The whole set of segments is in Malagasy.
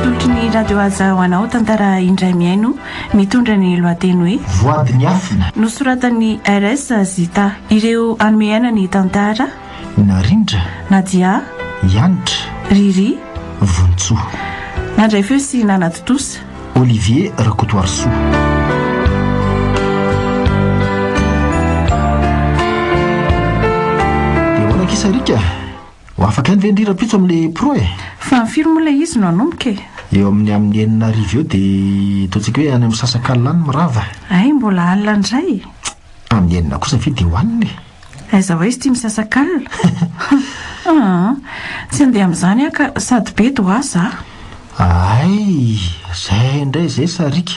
tolotry ny radio aza ho anao tantara indray miaino mitondra ny lohateny hoe voadiny afina nosoratan'ny RS Zita. Ireo anomeana ny tantara narindra Nadia Yanitra Riri Vontsoa nandray feo sy nanatotosa Olivier Rakotoarsoa. Dia hoana kisarika ho afaka ny vendrirapitso amin'ilay pro e fa mifiry moa ilay izy no anomboka e. eo amin'ny enina arivo eo dia toantsika hoe any amin'ny sasakalina any mirava ay mbola alina indray amin'ny enina kosa ve dia hoaniny aiza hoe izy tia misasakalina tsy andeha amin'izany aka sady be doaza ay zay indray zay sarika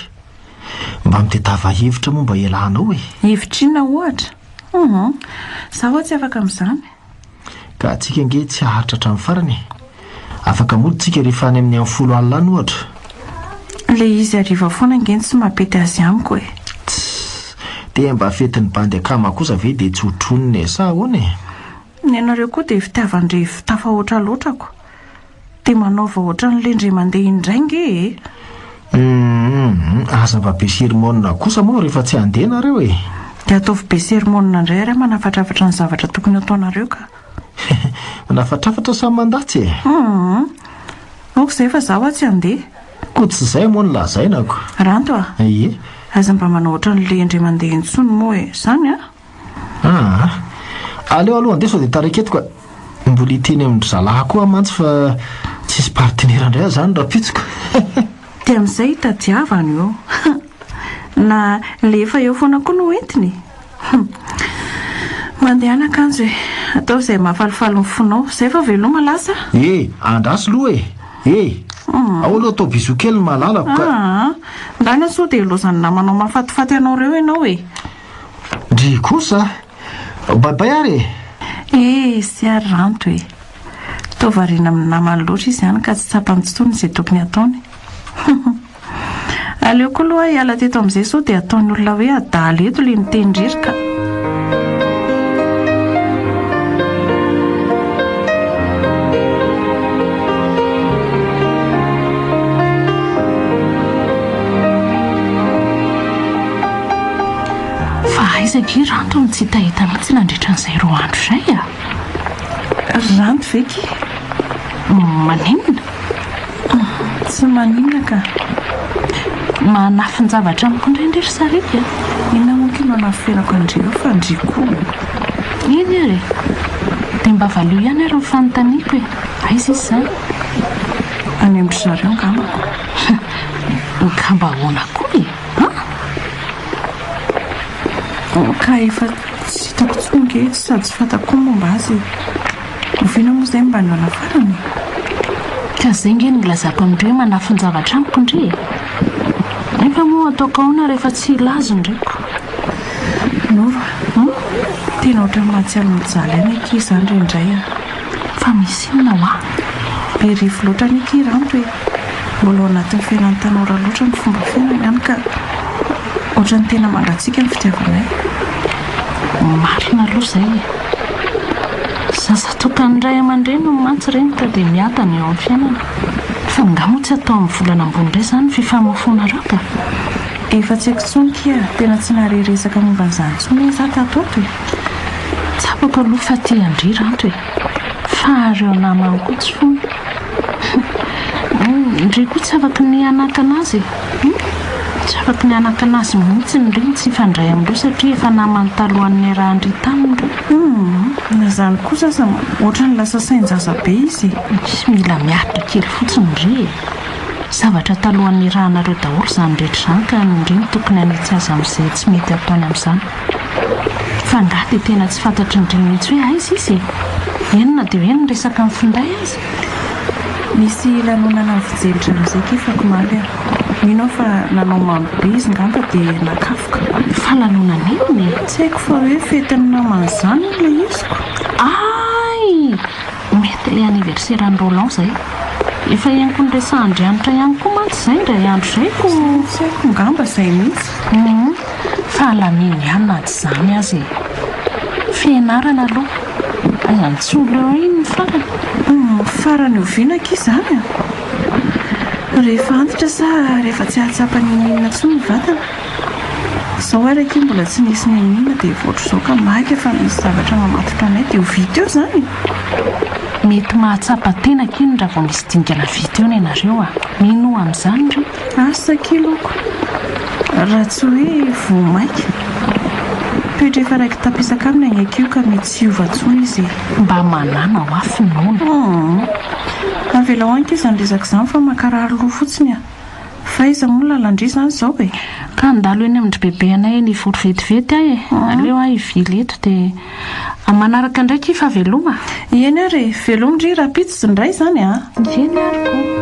mba mitedava hevitra momba ialànao e hevitrina ohatra za ho tsy afaka amin'izany ka atsika nge tsy aharitra hatramin'ny farany afaka molontsika rehefa any amin'ny 10 alina any ohatra le izy ariva foana ngeny tsy mampety azy amiko e dia mba fetin'ny bandy akama kosa ve dia tsy hotronony sa ahoana e ny anareo koa dia fitiavandre fitafahoatra loatrako dia manaova ohatra n'lendre mandeha indray nge aza mba be sermonina kosa moa rehefa tsy handeha nareo e dia ataovy be sermonina indray ary manafatrafatra ny zavatra tokony ataonareo ka manafatrafatra samy mandatsy e aoko izay fa zaho a tsy handeha koa tsy izay moa ny lazainako ranto a ie aza mba manao ohatra n'lendry mandeha intsony moa e zany a aleo aloha andeha sao dia taraketiko mbola hiteny amin'ny zalahy koa mantsy fa tsisy partenera indray aho zany rapitsiko dia amin'izay hitadiavany eo na lefa eo foana koa no entiny mandeha anakanjo e atao izay mahafalifaly ny fonao izay fa veloma lasa andrasy loha e ao aloha atao biso kely ny mahalalako ka ndany asoa dia lozany namanao mahafatifaty anao reo ianao e ndry kosa baibay ary sy ary ranto e taovariana amin'ny namany loatra izy ihany ka tsy tsapamitsitony izay tokony ataony aleo koa aloha hiala teto amin'izay sao dia ataony olona hoe adaly eto le mitendririka Aizaky ranto ny tsy tahita mihitsy nandritra n'izay roa andro izay ranto veky maninona tsy maninona ka manafy ny zavatra amiko indray ry sarika inona moa no anafenako andreo fa andriko iny ary dia mba valeo ihany ary mifanontaniako e aiza izy izany any amin'ny zareo ngambako ngamba ahoana koa e ka efa tsy hitako tsonge sady tsy fantako momba azy oviana moa izay mba nana farany ka izay nge nylazako amin'ireo manafy ny zavatra amiko indre nefa moa ataoko ahoana rehefa tsy ilazo ndraiko noro tena ohatra mahatsiaro mijaly any aky izany reindray fa misy inona ho a be rivo loatra any aky ranto hoe mbola ao anatin'ny fiainan'ny tanora loatra ny fomba fiainana ihany ka ohatra ny tena mangatsika ny fitiavanay marina aloha izay zazatokany iray aman-dreny no mantsy renita dia miatana eo amin'ny fiainana fa ngamo tsy atao amin'ny volana ambony indray izany fifamofonareo ka efa tsy haiko tsonky tena tsy nahareresaka momba n'izany tsony za tatoto tsapako aloha fa tia andry ranto fa areo namany koa tsy fony ndry koa tsy afaka ny anakana azy tsy afaka ny anakana azy mihitsy nyreny tsy ifandray amin'ireo satria efa namany talohan'ny raha andry tanindreo na izany kosa sa ohatra ny lasa sain-jazabe izy tsy mila miaritra kely fotsiny ry zavatra talohan'ny raha anareo daholo izany rehetra izany ka nyreny tokony anitsy azy amin'izay tsy mety ataony amin'izany fa ngah dia tena tsy fantatry nyreny mihitsy hoe aiza izy enona dia hoe nyresaka amin'ny finday azy misy lanonana ny fijelitra amin'izay kefako maly mino fa nanao mambe izy ngamba dia nakafoka fa lanonana iny tsy haiko fa hoe fetiny namany izany ilay iziko ay mety ilay anniversaire any Roland izay efa ianko ny resahandrianitra ihany koa mantsy izay indray andro izay ko tsy haiko ngamba izay mihitsy fa alaminy ihany na tsy izany azy fianarana aloha azany tsy olo eo iny ny farany farany ovinaka izany rehefa antitra sa rehefa tsy ahatsapanyinina tsy ny vatana zao araiky mbola tsy nisy nyinina dia voatra izao ka maika fa misy zavatra mamatotra anay dia ho vita eo izany mety mahatsapa tena kiny raha vao misy dingana vita eo ny ianareo mino amin'izany ry asa kiloko raha tsy hoe vomaika toetra efa raiky tapisaka aminy agnakio ka mety tsy iovatsony izy mba manana ho afy noana avela ho anka izany resaka izany fa makarary loha fotsiny fa iza moa lalandry izany izao e ka ndalo eny amindry bebe anay ny vory vetivety ahy aleo ahy ivily eto dia manaraka ndraiky fa veloma eny ary velomindry raha pitsy indray izany eny aryko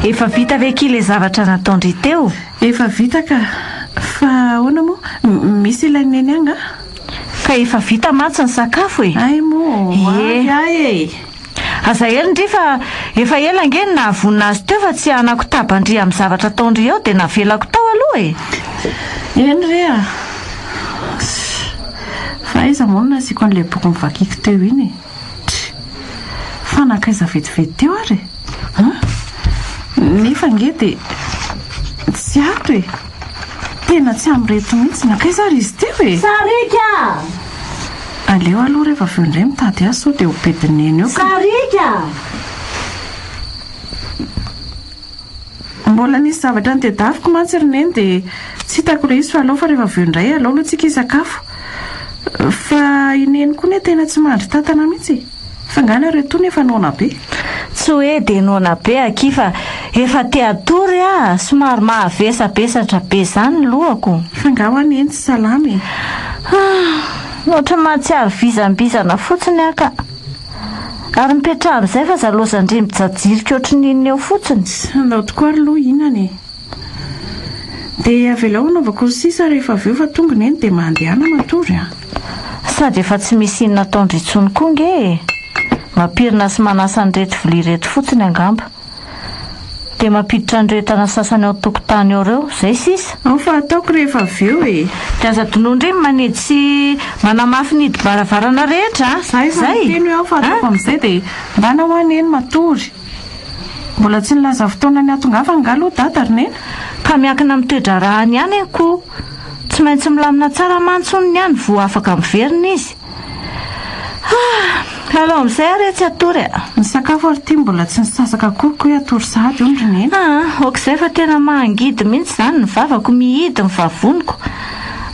efa vita ve ky le zavatra nataondry teo efa vita ka fa ahoana moa misy ilainy eny anga ka efa vita matsy ny sakafo e ay moa ay aza elindry fa efa ela angeny nahavonina azy teo fa tsy anako tabandry amin'ny zavatra ataondry eo dia navelako tao aloha e eny re fa iza monina asiako an'ilay boky mivakiko teo iny fa nakaiza vetivety teo ary nefa nge dia tsy ato e tena tsy amireto mihitsy nakaiza ary izy teo e sarika aleo aloha rehefa aveo indray mitady azy sao dia ho bedineny eo sarika mbola nisy zavatra ny tedaviko mantsy rineny dia tsy hitako ilay izy fa alao fa rehefa aveo indray alao aloha tsika hisakafo fa ineny koa ne tena tsy mandry tantana mihitsy fa ngana reto nefa noana be tsy hoe dia noana be aky fa efa teatory somary mahavesabesatra be izany lohako fa nga ho any eny tsy salamy ohatra mahatsiaro vizambizana fotsiny aka ary mipetra amin'izay fa zalozandry mijajirika ohatran'inona eo fotsiny andao tokoa ary loha inany dia avela ho anaovako sisa rehefa aveo fa tongony eny dia mandehana matory sady efa tsy misy inona ataondry intsony koa nge mampirina sy manasa nyreto vilia reto fotsiny angamba dia mampiditra nyretana sasany ao tokotany eo reo izay sisa ao fa ataoko rehefa aveo e dia aza donondry manidy sy manamafy nidy baravarana rehetra zay teny hoe ao fa ataoko amin'izay dia mbana ho any eny matory mbola tsy nilaza fotoana ny atongafa ngaloha dada rinena ka miankina mitoedra rahany ihany koa tsy maintsy milamina tsara mantsoniny ihany vo afaka miverina izy alao amin'izay ary tsy atory ny sakafo ary ty mbola tsy nisasaka kokoa hoe atory sahady eo ndrinena okizay fa tena mahangidy mihitsy izany ny vavako mihidy ny vavoniko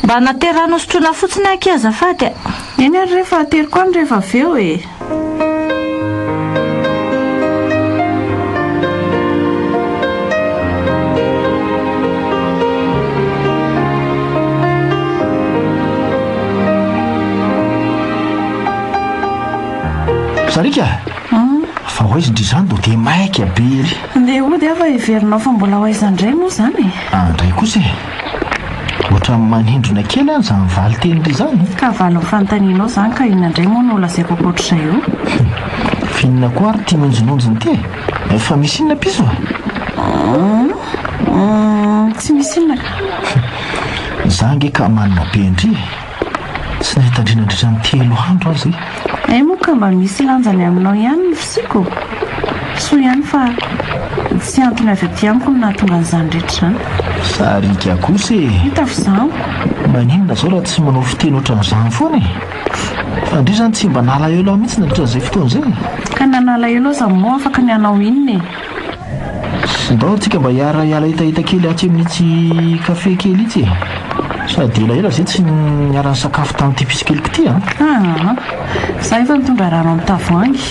mba naterano sotroina fotsiny aky azafady eny ary rehefa ateriko any rehefa aveo e sarika fa ho izindry izany do dia maika be ry dia ody afa hiverinao fa mbola ho aizandray moa izany andray kosa e ohatra manindrona kely any izany valy tenindry izany ka valy mifanontanianao izany ka inandray moa no lazaiko akoatr'izay eo fihinana koa ary tia monjononjony ty efa misy inona piso tsy misy inona ka za nge ka manina be ndry tsy nahitandrinandritra ny telo andro azy ay moa ka mba misy lanjany aminao ihany ny fisiko soa ihany fa tsy antony avy aty amiko no nahatonga an'izany rehetra izany sarika kosa e hita fizao maninona zao raha tsy manao fiteny ohatran'izany foana e fa ndry zany tsy mba nala elo aho mihitsy nandritran'izay fotoana izay ka nanala elo aza moa afaka ny anao inona e sy ndao tsika mba hiara hitahita kely atsy amin'itsy kafe kely itsy e sady elaela zay tsy niara-ny sakafo tamin'ity pisikeliko ty za efa mitondra rano amin'ny tavoangy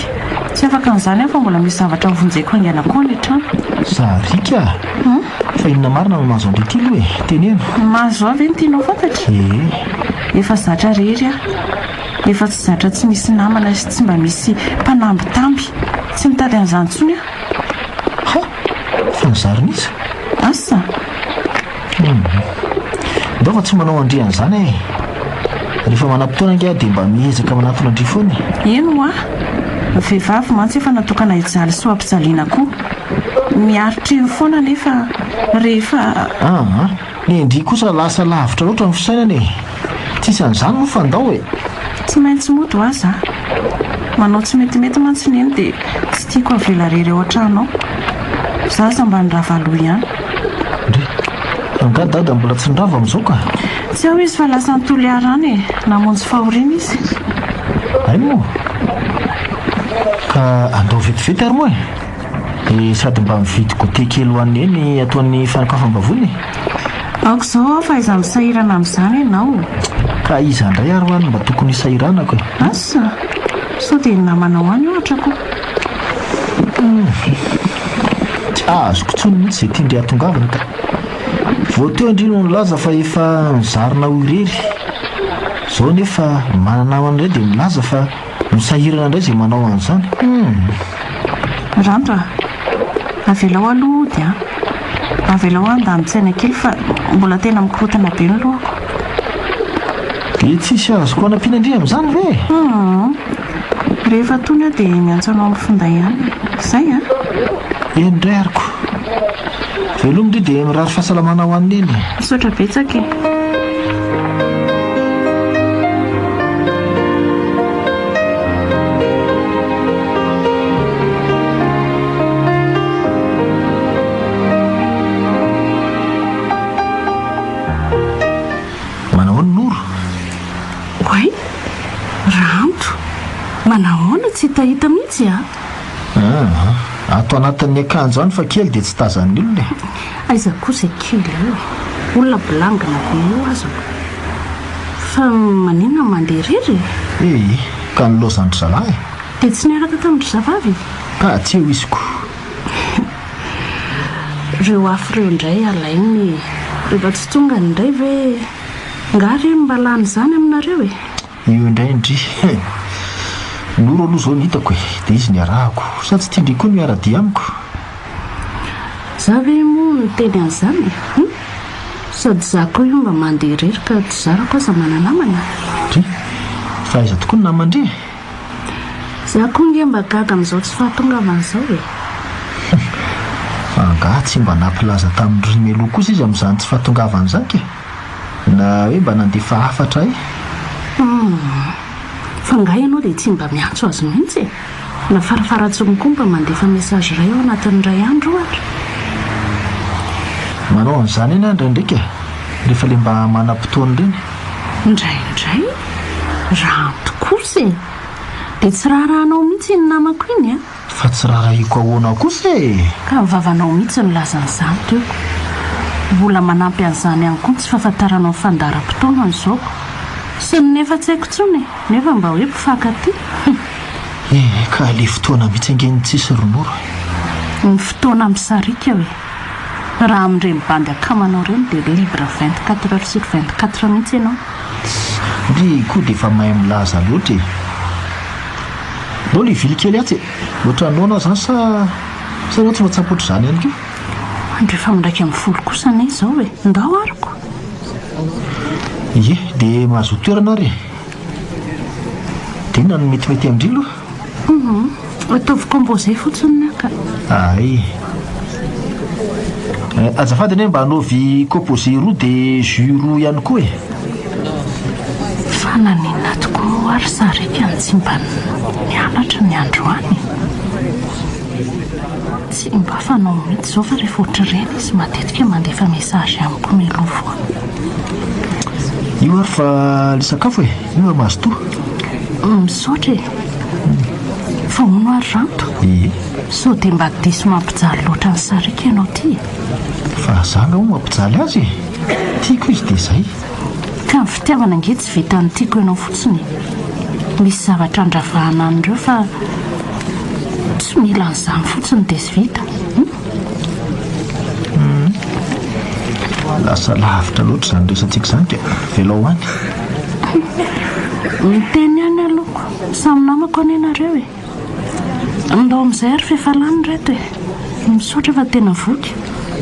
tsy afaka n'izany aho fa mbola misy zavatra hovonjeko angana koa ny trano sarika fa inona marina no mahazo andry ty aloha e teneno mahazo avy eny tianao fantatra efa zatra rery efa tsy zatra tsy misy namana sy tsy mba misy mpanambitamby tsy mitady an'izany tsony fa nizarin'iza asa ndao fa tsy manao andrian'izany e rehefa manam-potoana nge dia mba miezaka manatona andry foana eno vehivavy mantsy efa natokana hijaly soa ampijaliana koa miaritra iny foana nefa rehefa ny indri kosa lasa lavitra loatra ny fisainana e tsisy an'izany no fandao e tsy maintsy moto aza manao tsy metimety mantsiny eny dia tsy tiako avelarery eo an-tranao za za mba nravaloha ihany ndre angadada mbola tsy nirava amin'izao ka tsy aho izy fa lasa nytoly arany e namonjy fahoriana izy ay moa ka andao vetivety ary moa e sady mba mividy gote kely hoan'ny eny ataon'ny fanokafam-bavony aoko izao aho fa iza misahirana amin'izany ianao ka iza indray ary hoany mba tokony hisahiranako e asa sao dia namanao any ohatrako tsy azoko tsony mihitsy izay tiandry atongavana ka vao teo indrino nilaza fa efa mizarina ho irery izao nefa mananamana indray dia milaza fa misahirana indray izay manao an'izany randra avelao aloha ody a avelao andanitsaina kely fa mbola tena mikorotana be ny lohako dia tsisy azoko anampiana-ndry amin'izany ve rehefa tony aho dia miantsanao amin'ny finday ihany izay a endray ariko velomindry dia mirary fahasalamana ho an'ny eny misaotra betsaka e manahoana tsy hitahita mihitsy ato anatin'ny akanjo any fa kely dia tsy tazan'ny olona aiza kosa kely io olona bilangana be io azako fa maninona mandeha rery ka nilozandry zalahy dia tsy niaraka tamin'ry zavavy ka tsy eo iziko reo afo ireo indray alainy rehefa tsy tonga indray ve ngary mba lany izany aminareo e io indray indry noro aloha izao nhitako e dia izy niarahako sady tsy tiandry koa miara-dia amiko za ve moa niteny an'izany sady za koa io mba mandeha rery ka tsy zarako aza mananamana dry fa aiza tokoa ny namandre za koa nge mba gaga amin'izao tsy fahatongavan'izao e anga tsy mba nampilaza tamin'ny rimeloha kosa izy amin'izany tsy fahatongavan'izany na hoe mba nandefa hafatra ay fa nga ianao dia tsy mba miantso azy mihitsy e na farafaratsony koa mba mandefa mesazy iray ao anatin'nyray andro ohatra manao an'izany eny andraindraika rehefa le mba manam-potoany ireny indraindray raha tokosa e dia tsy raharahanao mihitsy ny namako iny a fa tsy raharahiko ahoana kosa e ka mivavanao mihitsy nylazan'izany teo mbola manampy an'izany ihany koa tsy fahafantaranao ny fandaram-potoana nyzaoko sy ny nefa tsy haiko tsony nefa mba hoe mpifankaty ka le fotoana mihitsy angeny tsisy ronoro ny fotoana misarika hoe raha amin'ireny bandy akamanao ireny dia libre 24 heures sur 24 mihitsy ianao ndry koa dia efa mahay milaza loatra e nao le vily kely atsy loatra noana zany sa reo tsy matsapotra izany ihany keo andrefa mindraiky amin'ny folo kosa nay izao hoe ndao ariko ie dia mahazo toerana ary dia na no metimety amindry aloha ataoviko ambozay fotsiny naka ay azafady ane mba hanaovy composé roa dia jus roa ihany koa e fa nanina tokoa ary sarika ny tsy mba mianatra ny andro any tsy mba fanao mihitsy izao fa rehefa ohatrareny izy matetika mandefa mesazy amiko melofo io ary fa le sakafo e io a mahazo toa misaotra e fa ono ary ranto sao dia mba diso mampijaly loatra ny sarika ianao ty fa zanga ho mampijaly azy tiako izy dia izay ka ny fitiavana nge tsy vita ny tiako ianao fotsiny misy zavatra andravahana an'ireo fa tsy mila n'izany fotsiny dia sy vita lasa lavitra loatra izany resantsika izany dia velao any miteny ihany aloko samy namako anenareo e ndao amin'izay ary fefalany reto e misaotra fa tena voky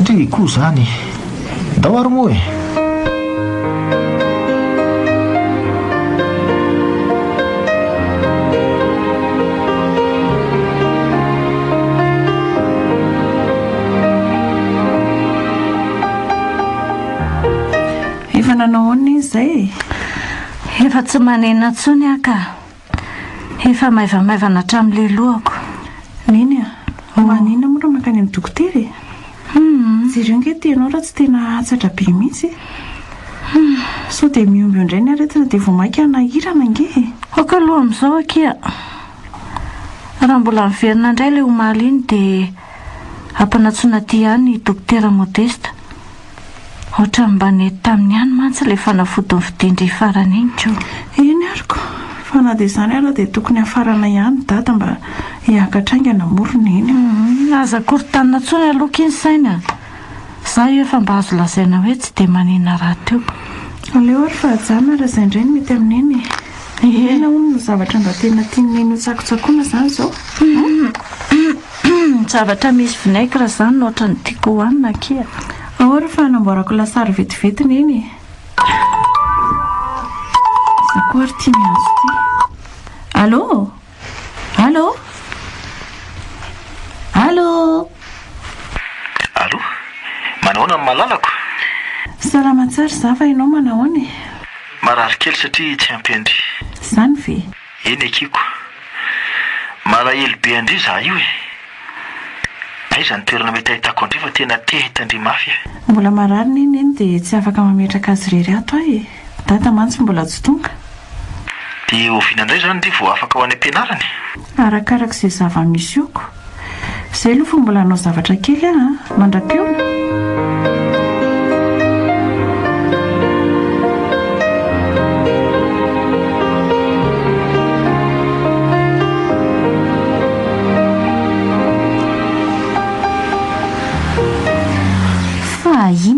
ndry koa izany ndao ary moa e nanao aona izay efa tsy manena ntsony aka efa maivamaivana hatramin'le lohako neny a manina moa raha makany amin'ny dokotera ireo nge tenao raha tsy tena atsatra be mihitsy so dia miomby indray ny aretina dia vao mainka nahirana nge oka aloha amin'izao akia raha mbola miverina indray ilay omaly iny dia ampanatsoana ty ihany ny dokotera modesta ohatra mba nety taminy ihany mantsy ilay fanafody fidindry farany iny ko eny ariko fa na dia izany ara dia tokony hafarana ihany dada mba hiakatraingana morona eny aza korotanina ntsony aloka iny saina za io efa mba azo lazaina hoe tsy dia manina raha teo aleo ary fa hajana raha izay indray ny mety amin'eny ena hono ny zavatra mba tena tianeny ho tsakotsakoana izany izao zavatra misy vinaigre izany no ohatra ny tiako hohanina kia ahoara fa hanamboarako lasary vetivetiny eny za koa ary tia miazo ty allo allo allo allo manahoana ny malalako salama tsara za fa ianao manahoany marary kely satria tsy ampendry izany ve eny ekiko malahelo be andry za io aiza ny toerana mety ahitako andry fa tena tehitandry mafy mbola mararina iny eny dia tsy afaka mametraka azy rery ato ahy dada mantsy mbola tsy tonga dia oviana indray izany ndry vao afaka ho any am-pianarany arakaraka izay zava-misy ioko izay aloha fa mbola hanao zavatra kely a mandra-piona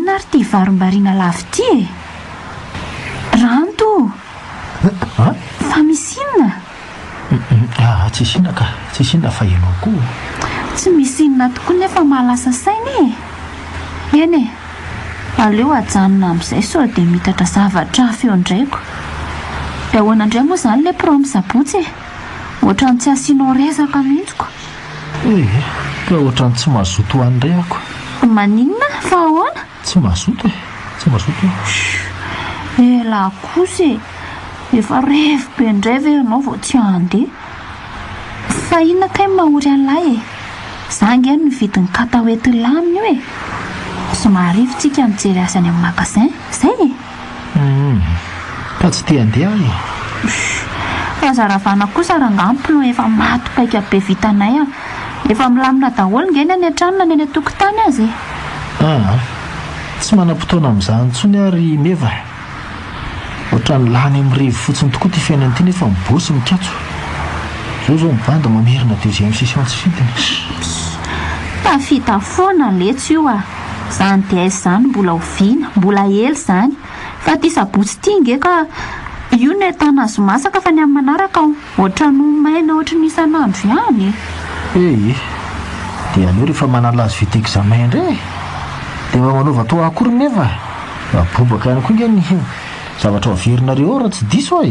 inona ary ty varombariana lavy ty ranto fa misy inona tsisy inona ka tsisy inona fa ianao koa tsy misy inona tokoa nefa mahalasa sainy eny aleo ajanona amin'izay sao dia mitatra zavatra feo indraiko dia ahoana indray moa izany ilay promisabotsy ohatra ny tsy asianao rezaka mihitsiko ka ohatra ny tsy mazoto hoan'indray ako maninona fa ahoana tsy mazoto tsy mazoto ela kosa efa revo be indray ve ianao vao tsy handeha fa inona kay mahory an'lahy zangy any nividiny katahoety laminy hoe somary ivytsika mijery azy any amin'ny magasin izay ka tsy te handeha fahazaravana kosa rangampilo efa matopaika be vitanay efa milamina daholo ngeny any an-tranona ny any atokotany azy tsy manam-potoana amin'izany ntsony ary meva ohatra ny lany amin'nyrevi fotsiny tokoa ty fiainany ity nefa mibosy mikatso zao mibanda mamerina deuxième session tsy fidiny tafita foana letso io izany dia aizy izany mbola oviana mbola ely izany fa ty sabotsy ty nge ka io ny ahitana azo masaka fa ny amin'ny manaraka ohatra no maina ohatra ny isan'andro ihany dia aleo rehefa manala azy vita examen indray dia mba manaova atao akory nefa abobaka ihany koa ingeny zavatra averinareo raha tsy diso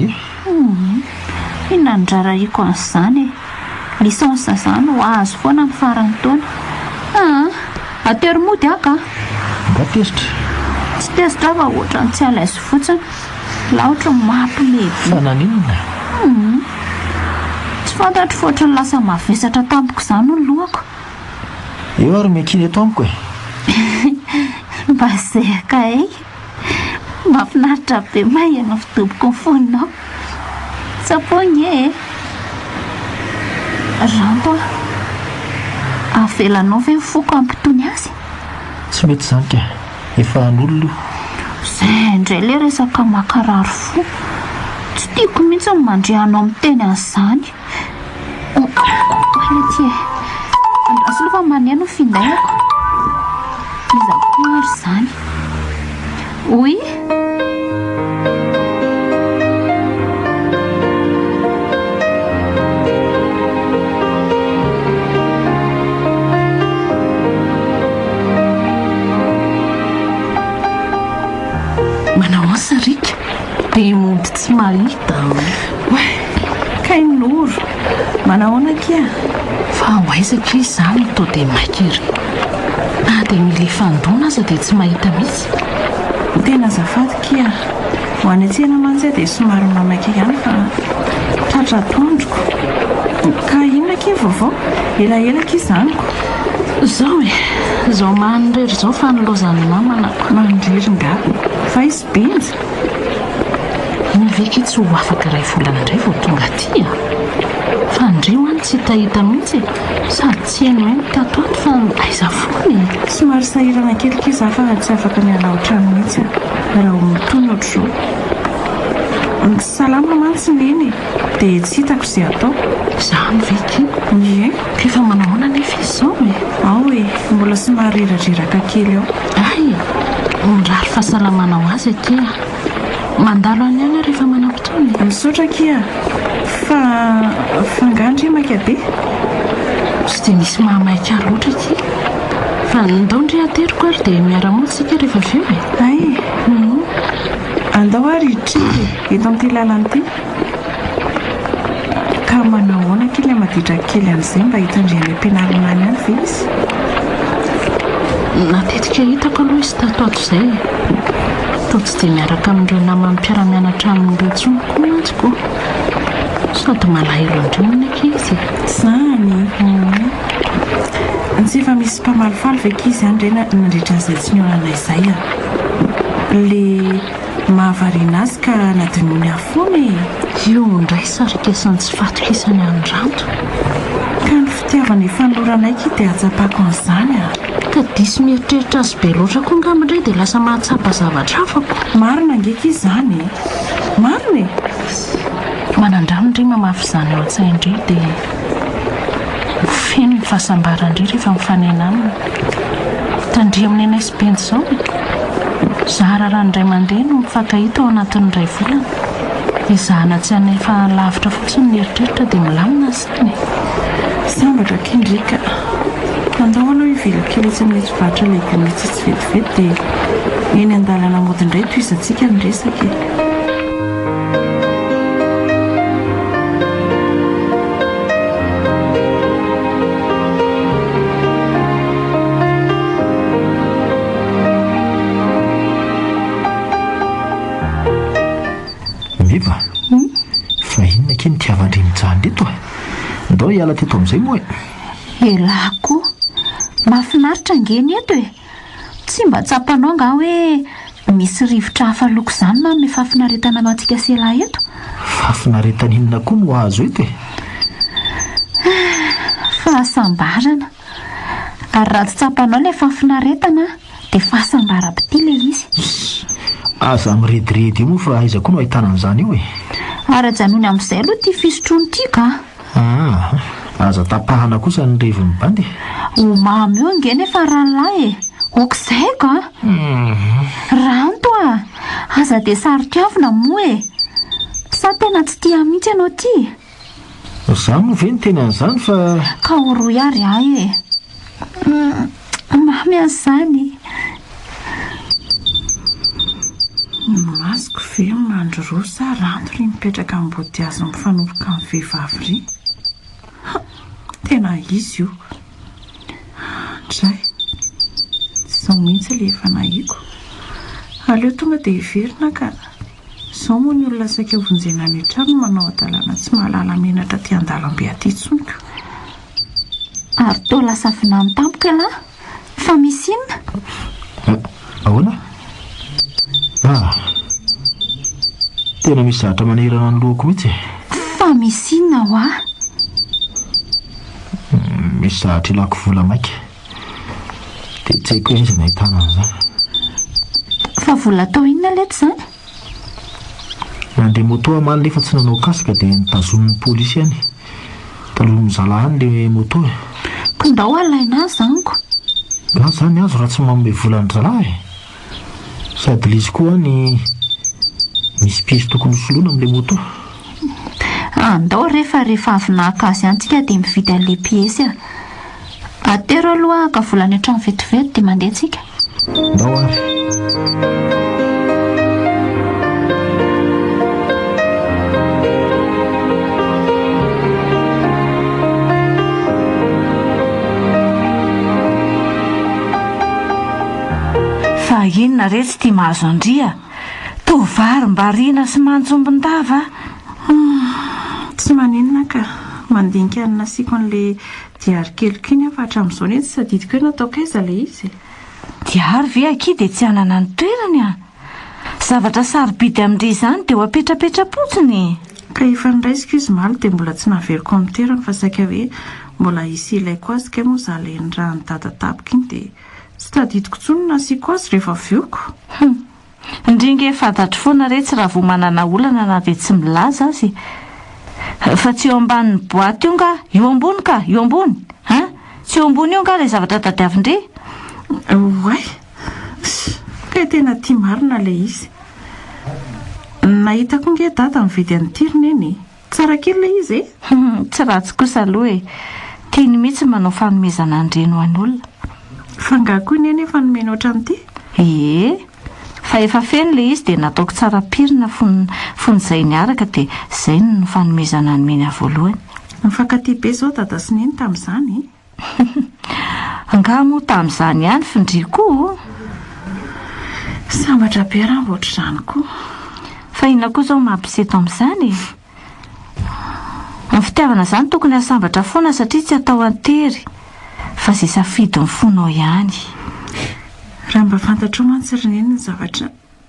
inona ndraraiko an'izany lisansa izany ho azo foana amin'ny farany taona ateromody aka mba tesitra tsy tesitra fa ohatra ny tsy alaizy fotsiny la ohatra mampilehibe fa naninona tsy fantatro foatra ny lasa mavesatra tampoko izany no lohako eo ary miankiny eto amiko mba zay aka mahafinaritra be mahiana fidoboko ny foninao tsapony ranto avelanao ve mifoko ampitony azy tsy mety izany ka efa n'olona izay indray le resaka makarary fo tsy tiako mihitsy ny mandrehanao amin'ny teny an'izany ty andraso aloha fa maneno findayako iza koa ary izany oy manao ansarika dia mody tsy mahita kainoro manahoana kia fa hoaizaka izy izany to dia maiky ry dia mila fandona aza dia tsy mahita mihitsy tena azafady kia ho any atsena mantsy dia somary mamaiky ihany fa tratra tondroko ka inona ke vaovao elaelaka izaniko zao zao manindrery zao fa nilozany namanako mandreringa fa izy benja nyveky tsy ho afaka iray volana indray vao tonga aty fa andreo any tsy hitahita mihitsy sady tsy haino hoe mitatoato fa aiza fony somary sahirana kelika izy fa tsy afaka miala otrano mihitsy raha ho mitony ohatr'izao ny salama mantsy neny dia tsy hitako izay atao za nyveky ye efa manahoana nefa izy zao ao mbola somary reradreraka kely ao ay mirary fahasalamana ho azy aty mandalo any any rehefa manam-potony misaotra kia fa fangandry maika be tsy dia misy mahamaika loatra aty fa ndao ndre ateriko ary dia miara-montsika rehefa avy eo ay andao ary hidriky eto amin'ity lalana ity ka manahoana kely amaditra kely an'izay mba hitandrian'ilay ampianarana any any ve izy natetika hitako aloha izy tatoato izay to tsy dia miaraka amin'ireo namany mpiara-mianatra amin'ireo tsonoko mantsiko sady malahelo andreo naka izy zany tsy efa misy mpamalifaly veky izy any rena nandritra an'izay tsy nionana izay le mahavariana azy ka nadinoany afony io ndray sarikesany tsy fatokisany andranto ka ny fitiavana efanoloranaiky dia atsapako an'izany ka disy mieritreritra azy be loatra koa ngamindray dia lasa mahatsapa zavatra afako marina ngeky izany marina manandrano ndray mamafy izany ao an-tsaindray dia feno ny fahasambarandray rehefa mifanena aminy tandria amin'ny anay sy bendy izao zahara ranondray mandeha no mifankahita ao anatin'ny ray volana izahana tsy anay fa lavitra fotsiny ny eritreritra dia milamina zany sambatra kendrika andao aloha ivelokely tsy mihitsy legioma tsy vetivety dia eny an-dalana mody indray toizantsika ny resaka meva fa inona ke nitiavandrimijany eto ndao hiala teto amin'izay moa elako mahafinaritra ngeny eto tsy mba tsapanao nga hoe misy rivotra hafaloko izany manome fahafinaretana antsika selahy eto fahafinaretana inona koa no azo eto fahasambarana ary raha tsy tsapanao ilay fahafinaretana dia fahasambaram-pity ilay izy aza mirediredy io moa fa aiza koa no ahitana an'izany io ara-janony amin'izay aloha tia fisotroany tika aza tapahana kosa ny reviny bandy ho mamy eo ngeny efa rahalahy okizay ka ranto aza dia saritiavina moa sa tena tsy tia mihitsy ianao ty za moa ve ny teny an'izany fa ka horoy ary ahy mamy an'izany masiko ve mandro roa sa ranto ry mipetraka ambody azo mifanompoka amin'ny vehivavy ry tena izy io ndray zao mihitsy le efa nahiko aleo tonga dia hiverina ka zao moa ny olona saika ovonjena any an-trano manao adalana tsy mahalala menatra ty an-dalambe aty tsoniko ary teo lasa finany tampoka lahy fa misy inona ahoana tena misy zavatra manerana ny lohako mihitsy fa misy inona ho misy zavatra ilako vola maika dia tsy haiko hoe izy nahitana an'izany fa vola tao inona lety izany nandeha moto amaly nefa tsy nanao kasika dia nitazomin'ny polisy any taloha mizala any le moto ko ndao alaina azy zaniko ga zany azo raha tsy manome volany zalahy sady lizy koa ny misy piesy tokony soloana amin'ilay moto andao rehefa avinahaka azy antsika dia mividy an'ilay piesy atero aloha ka volany hatrany vetivety dia mandeha antsika ndao ary Fa inona re tsy tia mahazo andria? Tovary mba riana sy manjombon-dava. Tsy maninona ka mandinika ny nasiako an'le diary keliko iny fa hatramin'izao ny tsy sadidiko hoe natao kaiza le izy. Diary ve aky dia tsy anana ny toerany a? Zavatra sarobidy amin'indry izany dia ho apetrapetra-potsiny. Ka efa niraisiko izy maly dia mbola tsy naveriko amin'ny toerany fa saika hoe mbola hisy ilaiko azy ka moa izaho ilay ny raha ny dadatapiko iny dia tsy tadidiko intsony no nasiako azy rehefa vioko. Indringa fantatro foana re tsy raha vao manana olana na dia tsy milaza azy. Fa tsy eo ambanin'ny boaty io nga, eo ambony ka, eo ambony. Tsy eo ambony io nga ilay zavatra tadiavin-dre. Oay, ka tena tia marina ilay izy. Nahitako nge data mividy an'tiriny eny. Tsara kely ilay izy e? Tsy ratsy kosa aloha e. Tiany mihitsy manao fanomezana andreno ho an'olona. Fa ngako iny efa nomeny ohatran'ity? Ie, fa efa feno ilay izy dia nataoko tsara pirina fon'izay niaraka dia izay no fanomezana nomeny voalohany. Mifankatia be izao dada sy neny tamin'izany. Nga moa tamin'izany ihany findriko. Sambatra be raha mboatra izany koa. Fa inona koa izao mampiseto amin'izany? Ny fitiavana izany tokony hasambatra foana satria tsy atao antery. Fa izay safidy ny fonao ihany. Raha mba fantatro mantsy rineny ny zavatra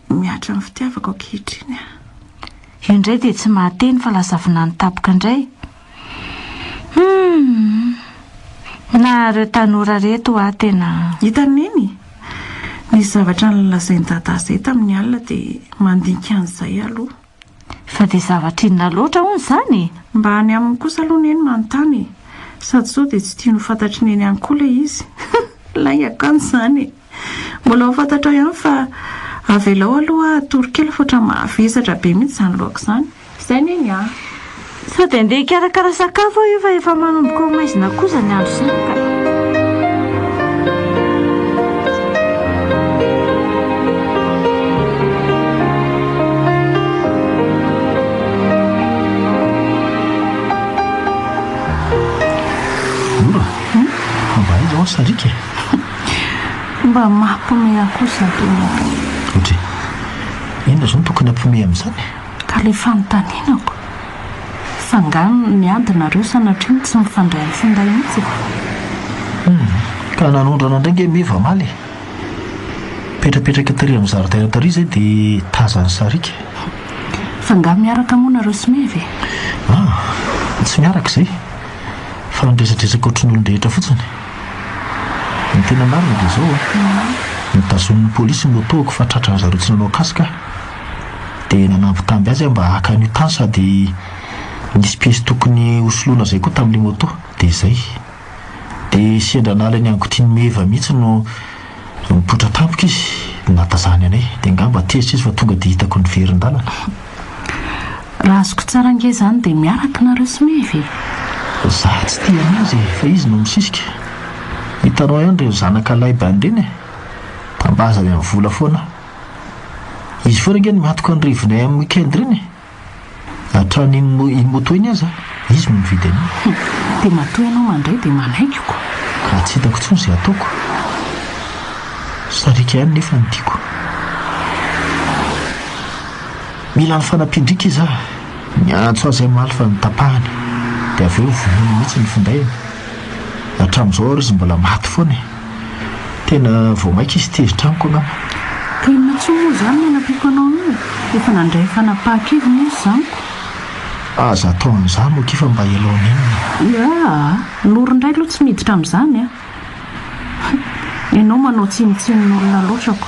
miatra amin'ny fitiavako ankehitriny. Io indray dia tsy mahateny fa lasa vinany tapoka indray. Na ireo tanora reto tena hitaneny. Ny zavatra nolazainy dada izay tamin'ny alina dia mandinika an'izay aloha. Fa dia zavatra inona loatra hono izany? Mba any aminy kosa aloha neny manontany. Sady izao dia tsy tiany fantatry neny ihany koa ilay izy. Laingako an'izany. Mbola ho fantatro ihany fa avelao aloha torokely foatra mavesatra be mihitsy izany loako izany. Izay neny a. Sao dia andeha hikarakara sakafo io fa efa manomboka ho maizina kosa ny andro izany ka. Mba izy ao sarika. Mba mampiomehy kosa tena. Ohatry, inona izao no tokony hampiomehy amin'izany? Ka ilay fanontanianako. Fa ngano miadinareo sanatria tsy mifandray amin'ny finday mihitsy. Ka nanondrana indray nge meva maly. Petrapetraka tary amin'ny zaridaina tary izay dia tazany sarika. Fa ngano miaraka moa nareo sy mevy? Tsy miaraka izay. Fa nidresadresaka ohatrin'olon-drehetra fotsiny. Ny tena marina dia izao nitazon'ny polisy motoako fa tratran'ny zareo tsy nanao kasika dia nanambitamby azy mba haka an'io tany sady nisy piesy tokony hosoloana izay koa tamin'ilay moto dia izay dia sendra nala ny angotiany meva mihitsy no mipotra tampoka izy natazany anay dia ngamba tezitra izy fa tonga dia hitako ny verin-dalana. Raha azoko tsara nge izany dia miaraka nareo sy mevy? Za tsy tia anazy fa izy no misisika. Hitanao ihany ireo zanaka laibany ireny tambaza amin'ny vola foana. Izy foana nge ny matoka ny rivinay amin'ny weekend ireny. Hatrany iny moto iny aza izy no mividy an'iny. Dia matoa ianao mandray dia manaikiko. Ka tsy hitako intsony izay ataoko. Sarika ihany nefa ny tiako. Mila ny fanampindrika izy miantso azy maly fa nitapahany dia avy eo vonoiny mihitsy ny findainy. Hatramin'izao ary izy mbola maty foana. Tena vao maika izy tezitra amiko angamba. Ka inona tsy moa izany no nampiako anao io? Efa nandray fanapahan-kevy mihitsy izaniko. Aza atao an'izany moa kifa mba ialaony iny. Loron-dray aloha tsy miditra amin'izany Ianao manao tsinotsinon'olona loatrako.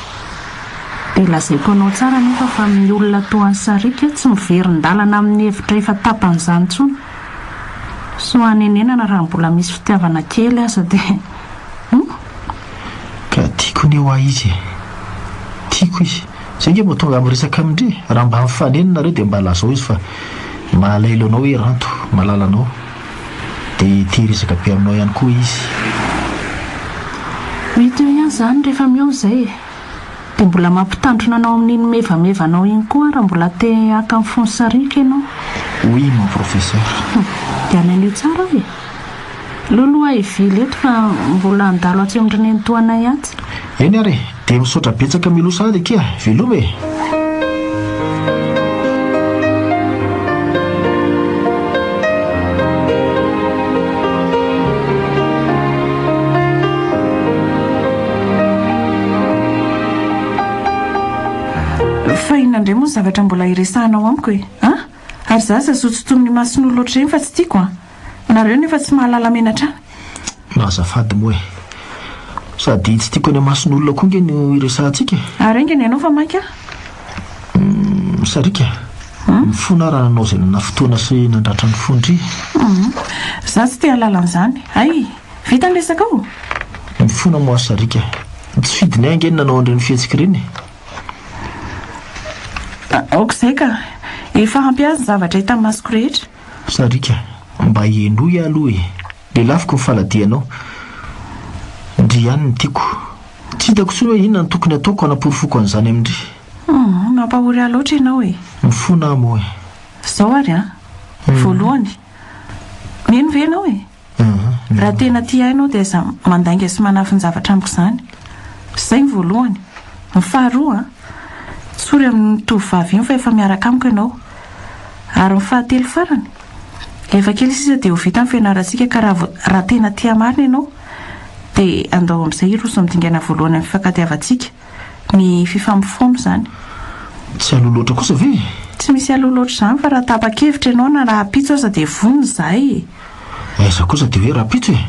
Dia lazaiko anao tsara nefa fa amin'ny olona toa ny sarika tsy miverin-dalana amin'ny hevitra efa tapan'izany intsony. So anenenana raha mbola misy fitiavana kely aza dia ka tiako ny eo izy. Tiako izy. Izay nge mba tonga miresaka amindre. Raha mba mifanenina dia mba lazao izy fa mahalailo anao hoe ranto malala anao dia tehirizaka be aminao ihany koa izy. Mety eo ihany izany rehefa miao izay. Dia mbola mampitandrona anao amin'iny mevamevanao iny koa raha mbola te haka amin'ny fony sarika ianao. Oui mon professeur. Dia ananio tsara hoe. loloha ivily eto fa mbola andalo atsy amindrineny toanay atsy. eny ary dia misaotra betsaka milosady kia velome. fa inandray moa zavatra mbola iresahanao amiko e ary za zazotsotomin'ny mason'olo oatra eny fa tsy tiako nareo nefa tsy mahalala menatra any nazafady moa e sady tsy tiako any mason'olona koa nge no iresahantsika ary engeny ianao fa mainka sarika mifona raha nanao zay nana fotoana sy nandratra ny fondry za tsy te halalan'izany ay vita ny resaka ao mifona moa sarika tsy fidiny angeny nanao andreny fihetsika ireny aok'izay ka efa hampiazy ny zavatra hita amin'ny masoko rehetra sarika mba hiendoy aloha e le lafiko mifaladianao ndry ihany ny tiako tsy hitako tsony hoe inona ny tokony ataoko hanaporofoko an'izany amindry mampahory aloatra ianao e mifona moa e zao ary voalohany mino ve ianao e raha tena tia hainao dia za mandainga sy manafy ny zavatra amiko izany zay ny voalohany ny faharoa tsory amin'ny tovovavy iny fa efa miaraka amiko ianao ary ny fahatelo farany efa kely sisa dia ho vita ny fianarantsika ka raha tena tia marina ianao dia andao amin'izay iroso midingana voalohany amin'ny fifankatiavantsika ny fifampifono izany tsy aloloatra kosa ve tsy misy aloloatra izany fa raha tapa-kevitra ianao na raha pitso aza dia vonona zahay aiza kosa dia hoe raha pitso e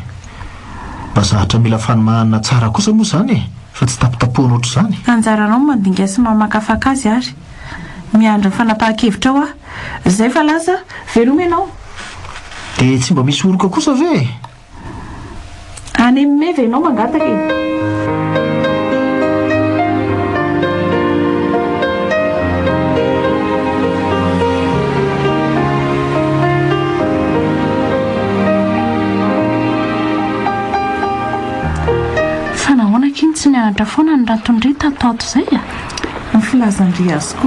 mba zahatra mila fanomahana tsara kosa moa izany e fa tsy tapitapoana oatra izany anjaranao mandinga sy mamakafaka azy ary miandry ny fanapahan-kevitra ao izay fa lasa veloma ianao dia tsy mba misy oroka kosa ve any meva ianao mangataka e tsy nianatra foana ny ratondry tatato izay ny filazandry azoko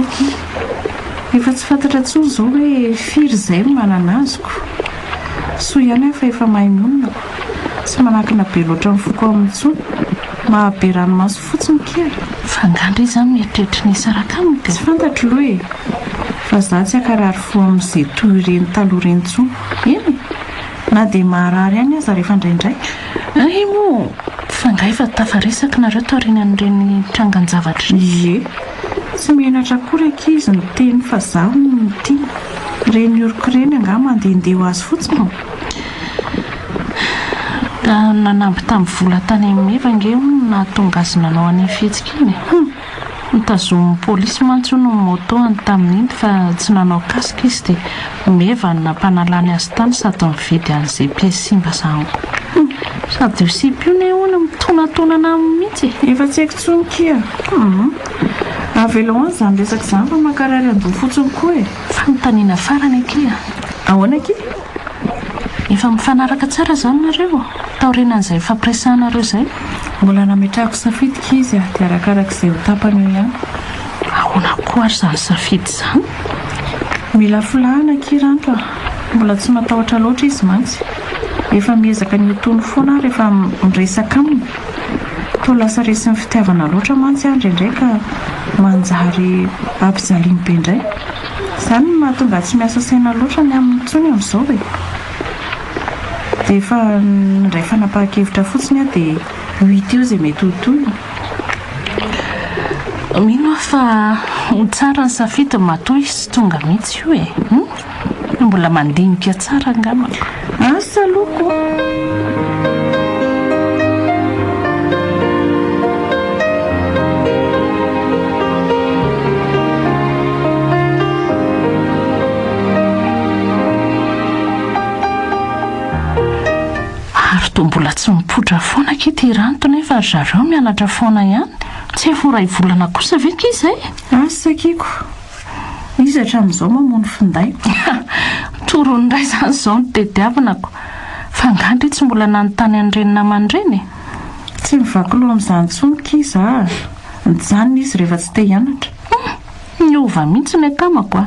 efa tsy fantatra tsony izao hoe firy izay manana azoko soa ihany efa efa mahay monina tsy manakina be loatra mifoko amin'ny tsony mahabe ranomaso fotsiny kely fangandry izy amin'ny eritreritry ny saraka aminy tsy fantatro loha e fa za tsy akarary fo amin'izay toy ireny taloha ireny tsony eny na dia maharary ihany aza rehefa indraindray mo fanga efa tafaresaka nareo taorinan'ireny trangan-javatra ie tsy mienatra kory ankizy ny teny fa zaho no tia reny oroko ireny anga mandehandeha ho azy fotsiny nanamby tamin'ny vola tany amin'ny evange nahatonga azy nanao any fihetsika iny nitazomin'ny polisy mantsono ny motoany tamin'iny fa tsy nanao kasika izy dia meva ny nampanalany azy tany sady mividy an'izay piesy simba zahako sady hosipio ona mitonantonana mihitsy efa tsy haiko tsony kia avelo any izany resaka izany fa mankarary andoha fotsiny koa e fanontaniana farany akia ahoana ki efa mifanaraka tsara izany nareo taorinan'izay fampiresanareo izay mbola nametrahako safidika izy dia arakarak'izay ho tapany eo ihany ahoana koa ary izany safidy izany mila filahana kiranto mbola tsy matahotra loatra izy mantsy efa miezaka ny otony foana rehefa miresaka aminy to lasa resin'ny fitiavana loatra mantsy aho indraindray ka manjary ampijaliany be indray izany no mahatonga tsy miasa saina loatra ny amin'ny tsony amin'izao e dia efa ndray fanapahan-kevitra fotsiny aho dia huit eo izay mety hotoy mino fa tsara ny safidy matoa izy tonga mihitsy io e mbola mandinika tsara angamako asa loko ary to mbola tsy mipotra foana ke ty ranto nefa ry zareo mianatra foana ihany tsy eforay volana kosa veka izay asakiko izy hatramin'izao mamono finday toron'ndray izany izao no tediavinako fangandry tsy mbola nanontany an'ireny namandreny tsy mivaky loha amin'izany tsonyka iza nijanona izy rehefa tsy te hianatra niova mihitsy ny akamako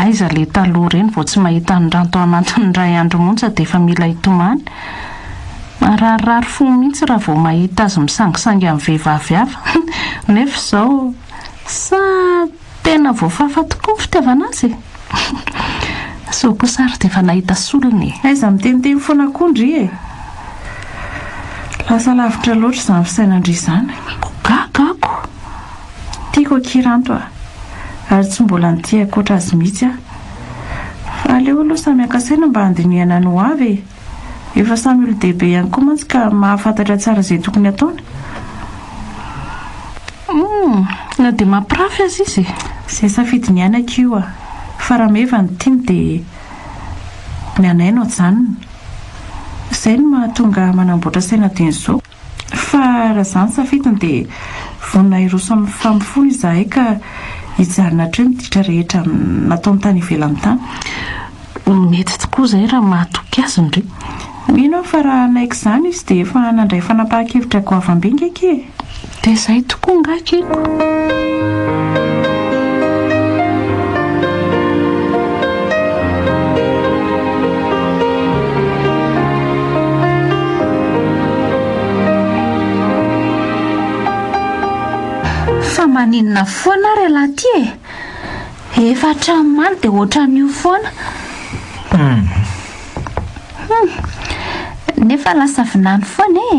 aiza le taloha ireny vao tsy mahita ny ranto anatin'ny ray andro monja dia efa mila hitomany Mararirary fo mihitsy raha vao mahita azy misangisangy amin'ny vehivavy hafa. Nefa izao sa tena voafafa tokoa ny fitiavana azy. So kosa ary dia efa nahita solony. Aiza miteniteny foana akondry e. Lasa lavitra loatra izany fisainandry izany. Gagako. Tiako akiranto ary tsy mbola nity akoatra azy mihitsy a. Aleo aloha samy akasaina mba handinihana no avy. Efa samy olo-dehibe ihany koa mantsy ka mahafantatra tsara izay tokony ataony. Na dia mampirafy azy izy. Izay safidy ny anako io a. Fa raha meva ny tiany dia ny anaino ajanony. Izay no mahatonga manamboatra saina teny izao. Fa raha izany safidiny dia vonona iroso amin'ny famifony izahay ka hijanona hatreo miditra rehetra natao amin'ny tany ivelany tany. Mety tokoa izay raha mahatoky azy indray. Mino fa raha naiko izany izy dia efa nandray fanapahan-kevitra goavambe ngeky e. Dia izay tokoa ngakeko. Fa maninona foana ry lahy ty e. Efa hatramin'maly dia ohatran'io foana. Nefa lasa vinany foana e.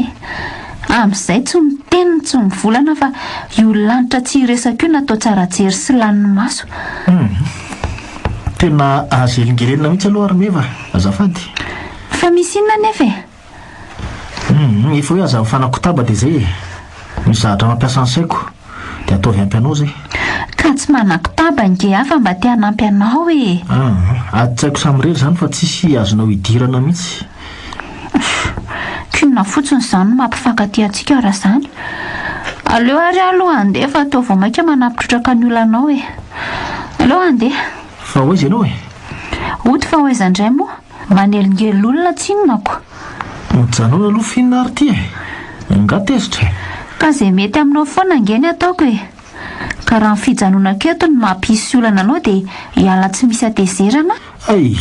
Amin'izay tsy miteny tsy mivolana fa io lanitra tsy resaka io natao tsara jery sy lanin'ny maso. Tena azelingelena mihitsy aloha ary meva azafady. Fa misy inona nefa e? Efa hoe aza fanakotaba dia izay e. Mizahatra mampiasa ny saiko dia ataovy ampy anao zay. Ka tsy manakotaba nge hafa mba tia hanampy anao e. Ady-tsaiko samirery izany fa tsisy azonao hidirana mihitsy. Kinona fotsiny izany mampifankatia antsika raha izany. Aleo ary aloha andeha fa atao vao maika manampitrotraka ny olanao e. Aleo andeha. Fa hoaiza ianao e? Ody fa hoaiza indray moa. Manelingelina olona tsinonako. Mijanona aloha finina ary ty e. Ngatezitra e. Ka izay mety aminao foana ngeny ataoko e. Ka raha ny fijanona keto ny mampisy olana anao dia hiala tsy misy atezerana. Ay,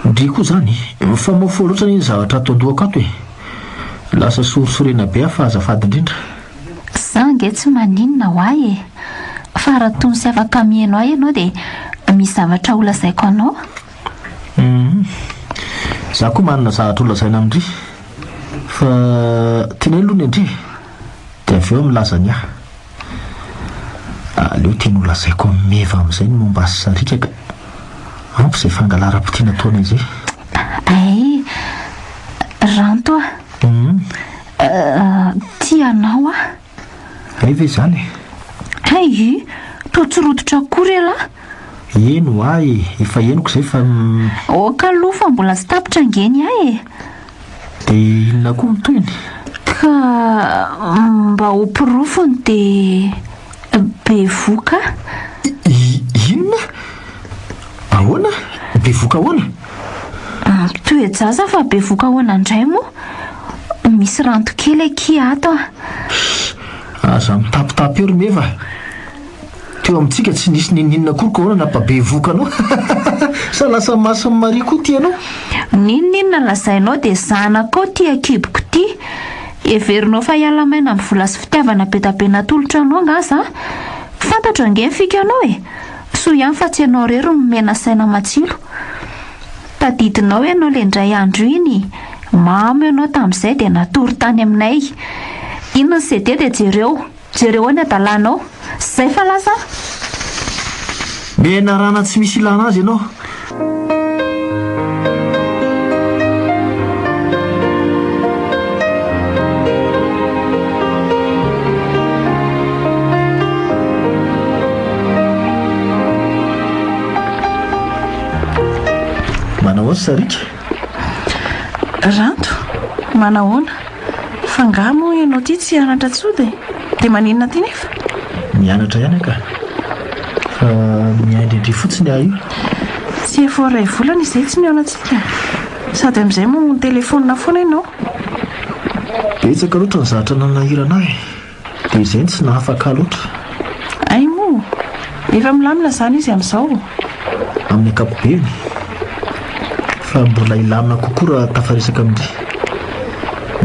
ndry koa izany fa mahafo loatra ny zavatra atao dohako ato e. Lasa sorisorena be aho fa azafady indrindra. Za nge tsy maninona ho ahy e. Fa raha tony sy afaka mihaino ahy ianao dia misy zavatra holazaiko anao. Za koa manana zavatra holazaina amindry. Fa tiana aloha ny andry dia avy eo milaza ny ahy. Aleo tiany holazaiko meva amin'izay ny momba azy sarika ka ampy izay fangalara-potiana taona izay. Ay, ranto tianao a. Ay ve izany? Ay, toa tsy rototra akory lahy. Eno ahy, efa henoko izay fa Oka aloha fa mbola tsy tapitra ngeny ahy e. dia inona koa mitohiny? Ka mba ho pirofony dia bevoka. Inona? Ahoana? Bevoka ahoana? Toejaza fa bevoka ahoana indray moa. Misy ranto kely aky ato a. Aza mitapitapy eo ry meva. Teo amintsika tsy nisy ninona kory ka ahoana nampabevoka anao. Sa lasa mason'ny mari koa ty anao? Ninona lazainao dia zanako ty akiboko ty. Everinao fa hiala maina amin'ny vola sy fitiavana betapena tolotra anao ngaza. Fantatra nge fika anao e. So ihany fa tsy ianao rery mena saina matsilo. Tadidinao ianao le indray andro iny. Mamy ianao tamin'izay dia natory tany aminay. Inona sy dia jereo any adalanao. Zay fa lasa. Mena rana tsy misy ilana azy ianao. Manao azy sarika? Ranto, manahoana? Fa ngamo ianao ty tsy hianatra tsody dia maninona ty nefa? Mianatra ihany ka. Fa miaindrindry fotsiny ahy io. Tsy efa ray volana izay tsy mihaonantsika. Sady amin'izay moa ny telefônina foana ianao. Betsaka loatra ny zavatra nanahirana ahy dia izay tsy nahafaka loatra. Ay moa, efa milamina izany izy amin'izao. Amin'ny ankapobeny fa mbola ilamina kokoa raha tafaresaka amindry.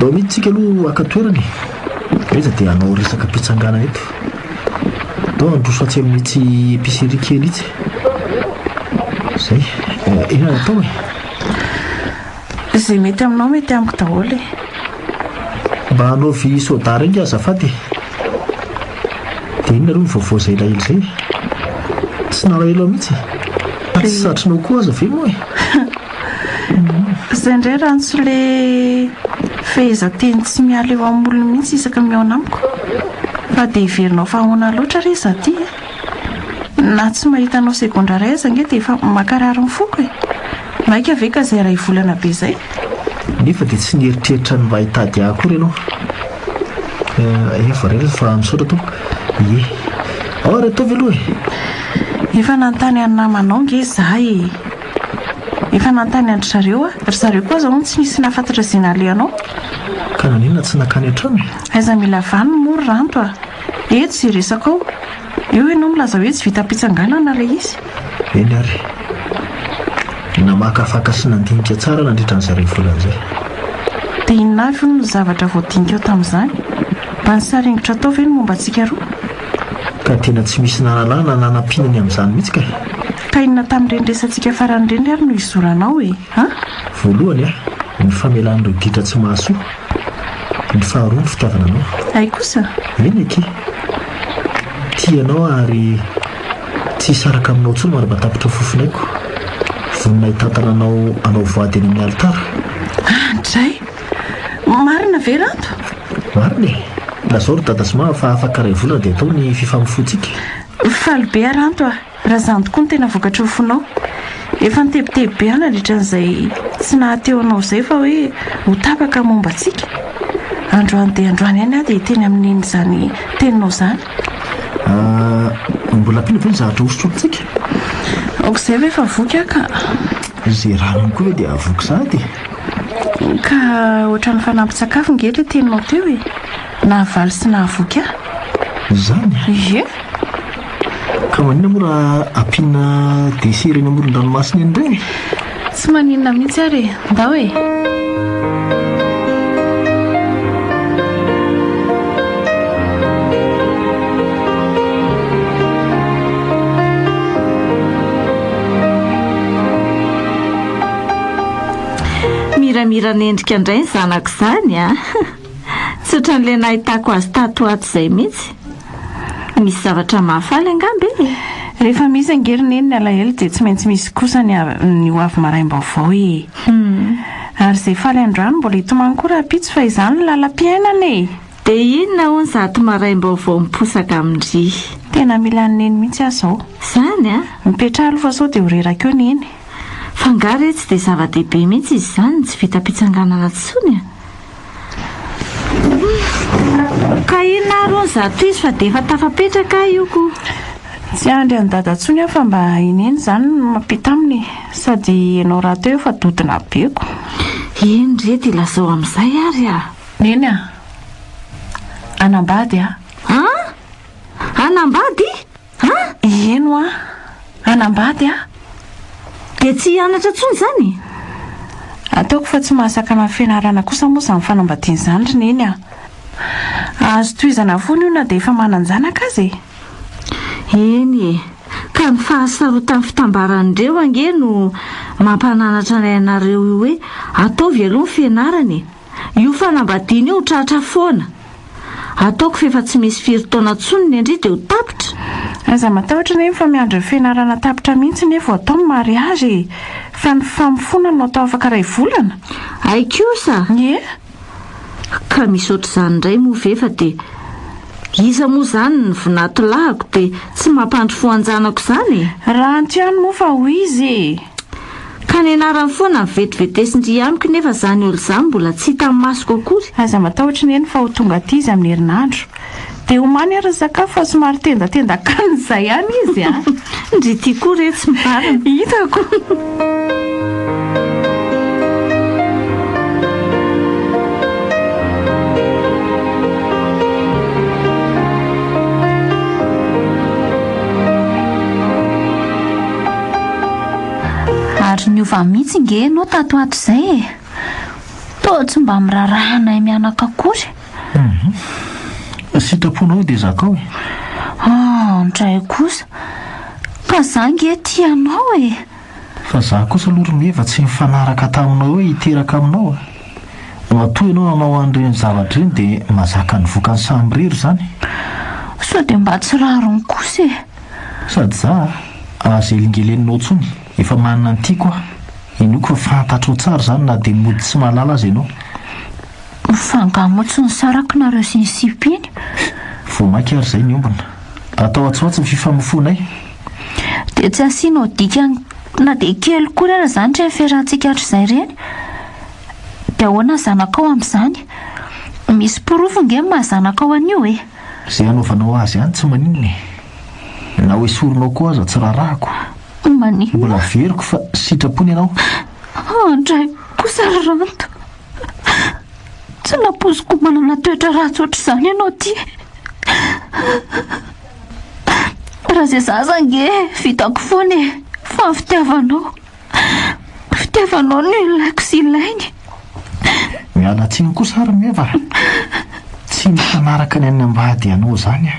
dao mihitsika aloha akatoerany eza dia anao resaka pitsangana eto dao androso atsy amin'n'itsy épicerie kely itsy zay inona atao zay mety aminao mety amiko daholo mba hanaovy soda reny azafady dia inona aloha nyvaovao zay lahelo zay tsy nalahelo mihitsy tsy satrinao koa aza ve moa zay indray rantso le fehezanteny tsy miala eo amin'ny olona mihitsy isaka miaona amiko fa dia iverinao fahoana loatra re za ty na tsy mahitanao segondra ray aza nge dia efa makarary ny foko maika ve ka zay raha ivolana be zay nefa dia tsy nieritreritra ny mba hitady akory ianao efa rera fa misaotra to ie ao ary ataovy aloha efa nantany any namanao nge za efa nantany andry zareo ry zareo koa zao tsy misy nafantatra zay naleanao ka nanenona tsy nakany an-trano aiza mila vany mory ranto eto zay resaka ao eo ianao milaza hoe tsy vita pitsanganana le izy eny ary namakafaka sy nandinika tsara nandritra ny zareo volan'izay dia inona avy no zavatra voadinika eo tamin'izany mba nysaringitra atao ve ny momba antsika roa ka tena tsy misy nanalana nanam-pinany amin'izany mihitsy ka inona tamin'ireny resantsika faran'ireny ary no izoranao voalohany ny famelan'ireo ditra tsy mahasoa ny faharoa ny fitiavana anao ay kosa eny aky tianao ary tsy hisaraka aminao tsony marabatapitra fofinaiko voninay tantananao anao voady eny amin'ny alitara andray marina ve ranto marina lazao ry dadasima fa afaka ray volana dia atao ny fifamofontsika falobe aranto raha zany tokoa ny tena vokatra ofonao efa nitebiteby be anadritra n'izay tsy nahateo anao izay fa hoe ho tapaka momba antsika androany dia androany ihany dia teny amin'iny zany teninao zany mbola ampina ve ny zavatra osotropotsika aok'izay ve efa voky aka zay ranony koa hoe dia avoky sady ka ohatran'ny fanampy-tsakafo ngetra teninao teo nahavaly sy nahavoky zany ie ka manina moa raha ampina desera eny amoron-dranomasina eny ireny tsy maninona mihitsy ary nda hoe miramira nendrika indray ny zanako izany tsy ohatran'ilay nahitako azy tato ato izay mihitsy misy zavatra mahafaly angamby rehefa misy angeriny eny ny alahelo dia tsy maintsy misy kosa ny ho avy maraim-baovao ary izay faly androany mbola hitomany koa raha pitsy fa izany ny lalam-piainana dia inona ho ny zato maraim-baovao miposaka amindry tena mila neny mihitsy azao zany mipetra alofa sao dia horeraka eo ny eny fangary tsy dia zava-dehibe mihitsy izy zany tsy vita pitsanganana tsony ka inona aro ny zato izy fa dia efa tafapetraka ioko tsy andry any dadantsony aho fa mba ineny zany mampita aminy sady ianao raha teo efa dodina beko eny rety ilazao amin'izay ary eny anambady anambady eno anambady dia tsy hianatra tsony zany ataoko fa tsy mahasaka na fianarana kosa moa izany fanambadiany izany ry neny azo tohizana foana io na dia efa mananjanaka azy eny ka ny fahasarotan'ny fitambaran'ireo ange no mampananatra ny ainareo io hoe ataovy aloha ny fianarany io fanambadiana io ho tratra foana ataoko fa efa tsy misy firy-taona tsony ny andry dia ho tapitra aza matahotra nefa fa miandro ny fianarana tapitra mihitsy nefa atao ny mariazy fa ny famofona no atao afaka ray volana aikosa ka misy oatra izany indray moa ve fa dia iza moa izany ny vonatolahako dia tsy mampandry foanjanako izany raha antiany moa fa ho izy ka ny anarany foana nyvetivetesindry amiko nefa izany olo izany mbola tsy hita amin'ny masoko akory aza matahotra ny eny fa ho tonga aty izy amin'ny herinandro dia homany ary sakafo fa somary tendatendakany izay ihany izy ndry tia koa re tsy marina hitako ary niova mihitsy nge no tato ato izay sao tsy mba mirarahanay mianaka akory. Sitraponao dia zakao ndray kosa ka zange tianao fa za kosa loromeva tsy mifanaraka taminao hoe hiteraka aminao matoa ianao nanao an'ireny zavatra ireny dia mazaka ny vokany samy rery zany. sao dia mba tsy rarony kosa sady za azelingelenina tsony efa manana ny tiako inoko fa fantatro tsara zany na dia mody tsy mahalala azy ianao. Fangamo tsy nisaraka nareo sy ny sipiny voamaky ary izay ny ombona atao atsoatsy ny fifamofonay dia tsy asianao dika na dia kely kory ara zany tre fiarahantsika hatr'izay ireny dia ahoana zanakao amin'izany misy porofonge mahazanakao an'io izay anaovanao azy ihany tsy maninona na hoe soronao koa aza tsy rarahako mbola veriko fa sitrapony ianao ndray kosa ranto tsy napoziko manana toetra ratsy ohatr'izany ianao ty raha izay za zange vitako foana fa ny fitiavanao no ilaiko sy ilainy. miala tsiny kosa ary meva tsy mifanaraka ny any ambady ianao zany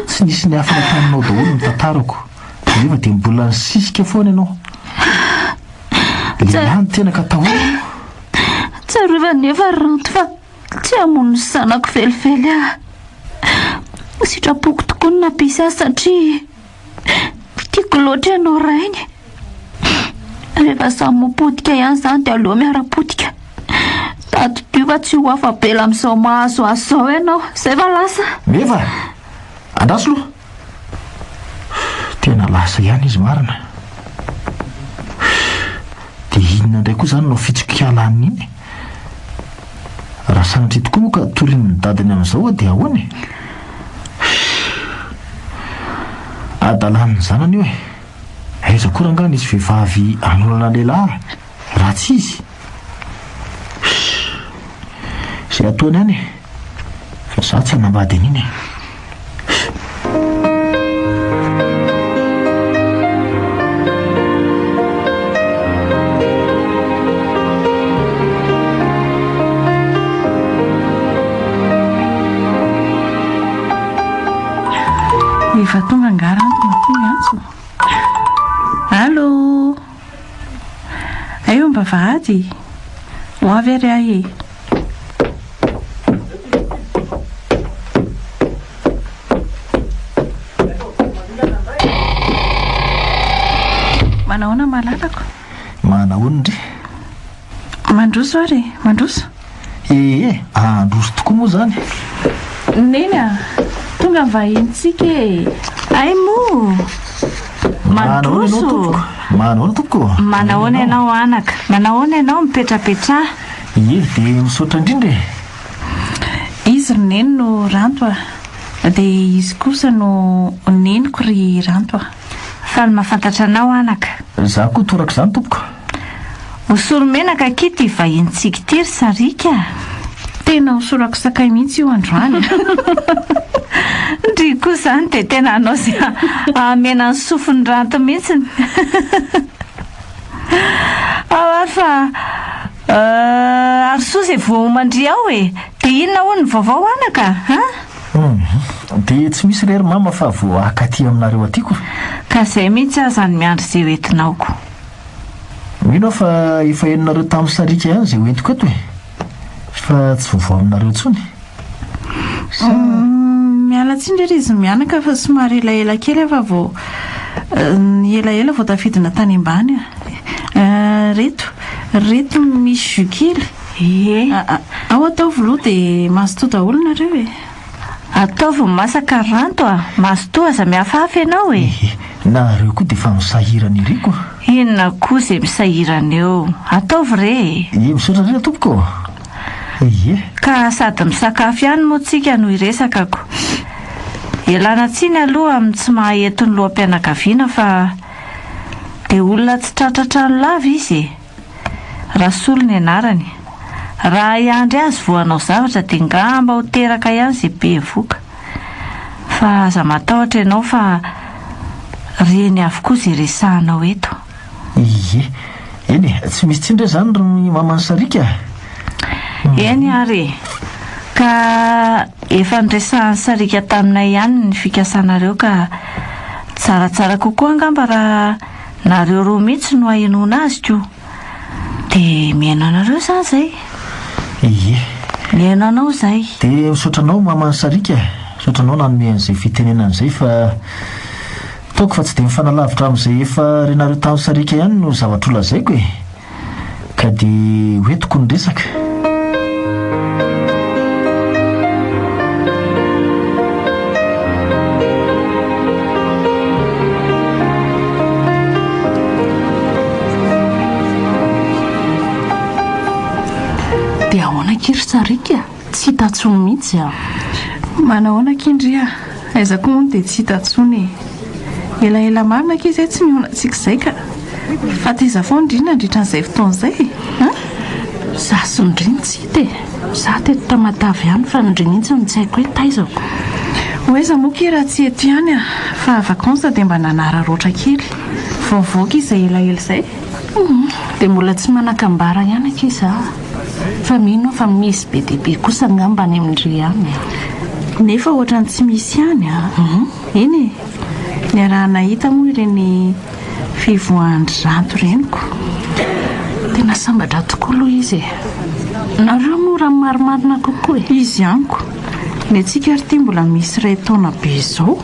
tsy nisy ny afana taminao daholo ny tantarako nefa dia mbola nisisika foana ianao lehilahy ny tena ka tahoana tsarovana nefa ranto fa tsy hamono sy zanako velively sitrapoko tokoa no nampisy azy satria tiako loatra ianao rainy rehefa samy mopodika ihany zany dia aloha miara-podika tato diova tsy ho afabela amin'izao mahazo azy zao ianao izay fa lasa meva andraso loha tena lasa ihany izy marina dia inona indray koa zany nao fitsikokialaniny iny raha sanatry tokoa moa ka torinyny dadiny amin'izao dia ahoany adalaniny zanany io aiza koa rangana izy vehivavy anolana lehilahy raha tsy izy izay ataony ihany fa za tsy hanambady an'iny efa tonga angaranto matonga antso. Allo aio mbavahady ho avy ary ahy manahoana malalako manahoana ndry mandroso ary mandroso androso tokoa moa zany nena tonga vahintsika ay mo mandroso manahoana tompoko manahoana ianao anaka manahoana ianao mipetrapetra ely dia misaotra indrindra izy roneny no ranto dia izy kosa no neniko ry ranto fa ny mahafantatra anao anaka za koa toraka izany tompoko hosoromenaka kity vahintsika ity ry sarika tena hosorako sakay mihitsy io androany ndry koa zany dia tena anao zay amena ny sofony ranto mihitsiny ary fa ary soa izay voamandry ao dia inona hoy ny vaovao anaka dia tsy misy rery mama fa voakaty aminareo atyko ka izay mihitsy aza ny miandry izay hoentinaoko mino fa efa henonareo tamin'ny sarika ihany izay hoentiko eto fa tsy vaovao aminareo intsony miala tsindry ry izy mianaka fa somary elaela kely fa vao elaela vao tafidina tany ambany reto misy jokely ao atao voloha dia mazotoa daholo nareo ataovy masaka ranto mazotoa aza mihafahafa ianao nareo koa dia fa misahirana iriko inona koa izay misahirana eo ataovy re misaotra rena tompoko ka sady misakafo ihany moa tsika no iresakako elana tsiny aloha amin'ny tsy mahaeto ny loha-mpianakaviana fa dia olona tsy tratratra ny lava izy rasolo ny anarany raha iandry azy voanao zavatra dia ngamba ho teraka ihany izay be voka fa aza matahotra ianao fa reny avokoa izay resahanao eto eny tsy misy tsindra izany ry mamany sarika eny ary ka efa ndraisan'ny sarika taminay ihany ny fikasanareo ka tsaratsara kokoa angamba raha nareo roa mihitsy no ahenona azy ko dia miaino anareo izany izay ie miaino anao izay dia misaotranao mamany sarika misaotranao nanomean'izay fitenenan'izay fa taoko fa tsy dia mifanalavitra amin'izay efa renareo tamin'ny sarika ihany no zavatra olazaiko e ka dia hoentiko ny resaka dia ahoana kiry sarika tsy hitantsony mihitsy a manahoana kindria aizako moa dia tsy hitantsony elaela marina ka izay tsy mihonantsika izay ka fa teza foa ndrina andritra n'izay fotoana izay za sy ndriny tsy hita e za teto tamatavy ihany fa ndriny mihitsy no tsy haiko hoe taizako hoeza moky raha tsy eto ihany a fa vakansa dia mba nanararoatra kely vaovaoka izay elaela izay dia mbola tsy manakambara ihany aka iza fa mino fa misy be diabe kosa ngamba any amindry ihany nefa ohatrany tsy misy ihany a eny e ny raha nahita moa ireny fivoahandry ranto reniko tena sambatra tokoa aloha izy e nareo moa raha marimarina kokoa e izy ihaniko ny antsika ary ty mbola misy ray taona be izao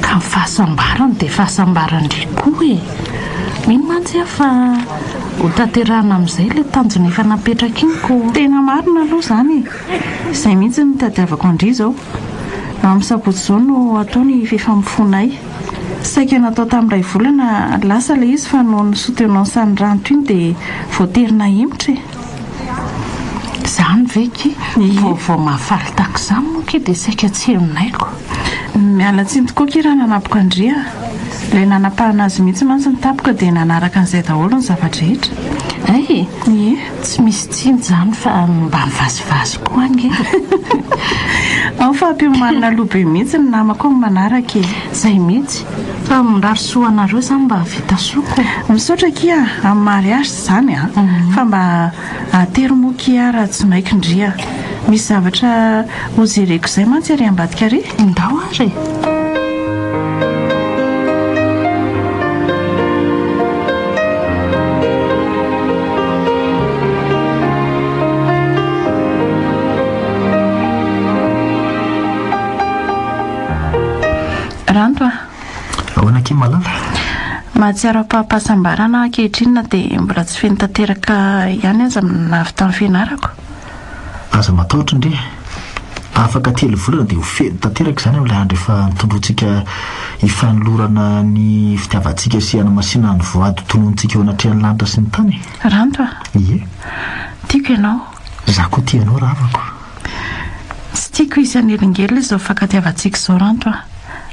ka mifahasambarany dia fahasambarandry koa e mino mantsy a fa ho tanterahana amin'izay ilay tanjona efa napetraka iny ko tena marina aloha izany izay mihitsy ny tadiavako andry izao amin'ny sabotsy izao no ataony fifampifonay saika natao tamin'iray volana lasa ilay izy fa no nisotenao ny sany ranto iny dia voaterina himotra e izany veky vaovao mahafaly tahaka izany moa dia saika tsy heminaiko miala tsiny tokoa kiraha nanapoka andria ilay nanapahana azy mihitsy mantsy ny tapoka dia nanaraka an'izay daholo ny zavatra rehetra ay ie tsy misy tsiny izany fa mba mivazivazy koa ange ao fa ampihomanina alohabe mihitsy ny namako ny manaraka e izay mihitsy fa mirary soanareo izany mba vita soko misaotra kia amin'ny mariage izany a fa mba atery moa kia raha tsy mainky ndria misy zavatra hojereko izay mantsy ary ambadika ary ndao ary ranto a ahoana ke malala mahatsiaro pahasambarana ankehitriny dia mbola tsy feno tanteraka ihany aza navy tamin'ny fianarako aza matahotra ndre afaka telo volana dia ho feno tanteraka izany amin'ilay andro efa nitondrontsika hifanolorana ny fitiavantsika sy hanamasina ny voady tonontsika eo anatrehan'ny lanitra sy ny tany ranto a ie tiako ianao za koa tianao raha avako tsy tiako izy anelingely izao fankatiavantsika izao ranto a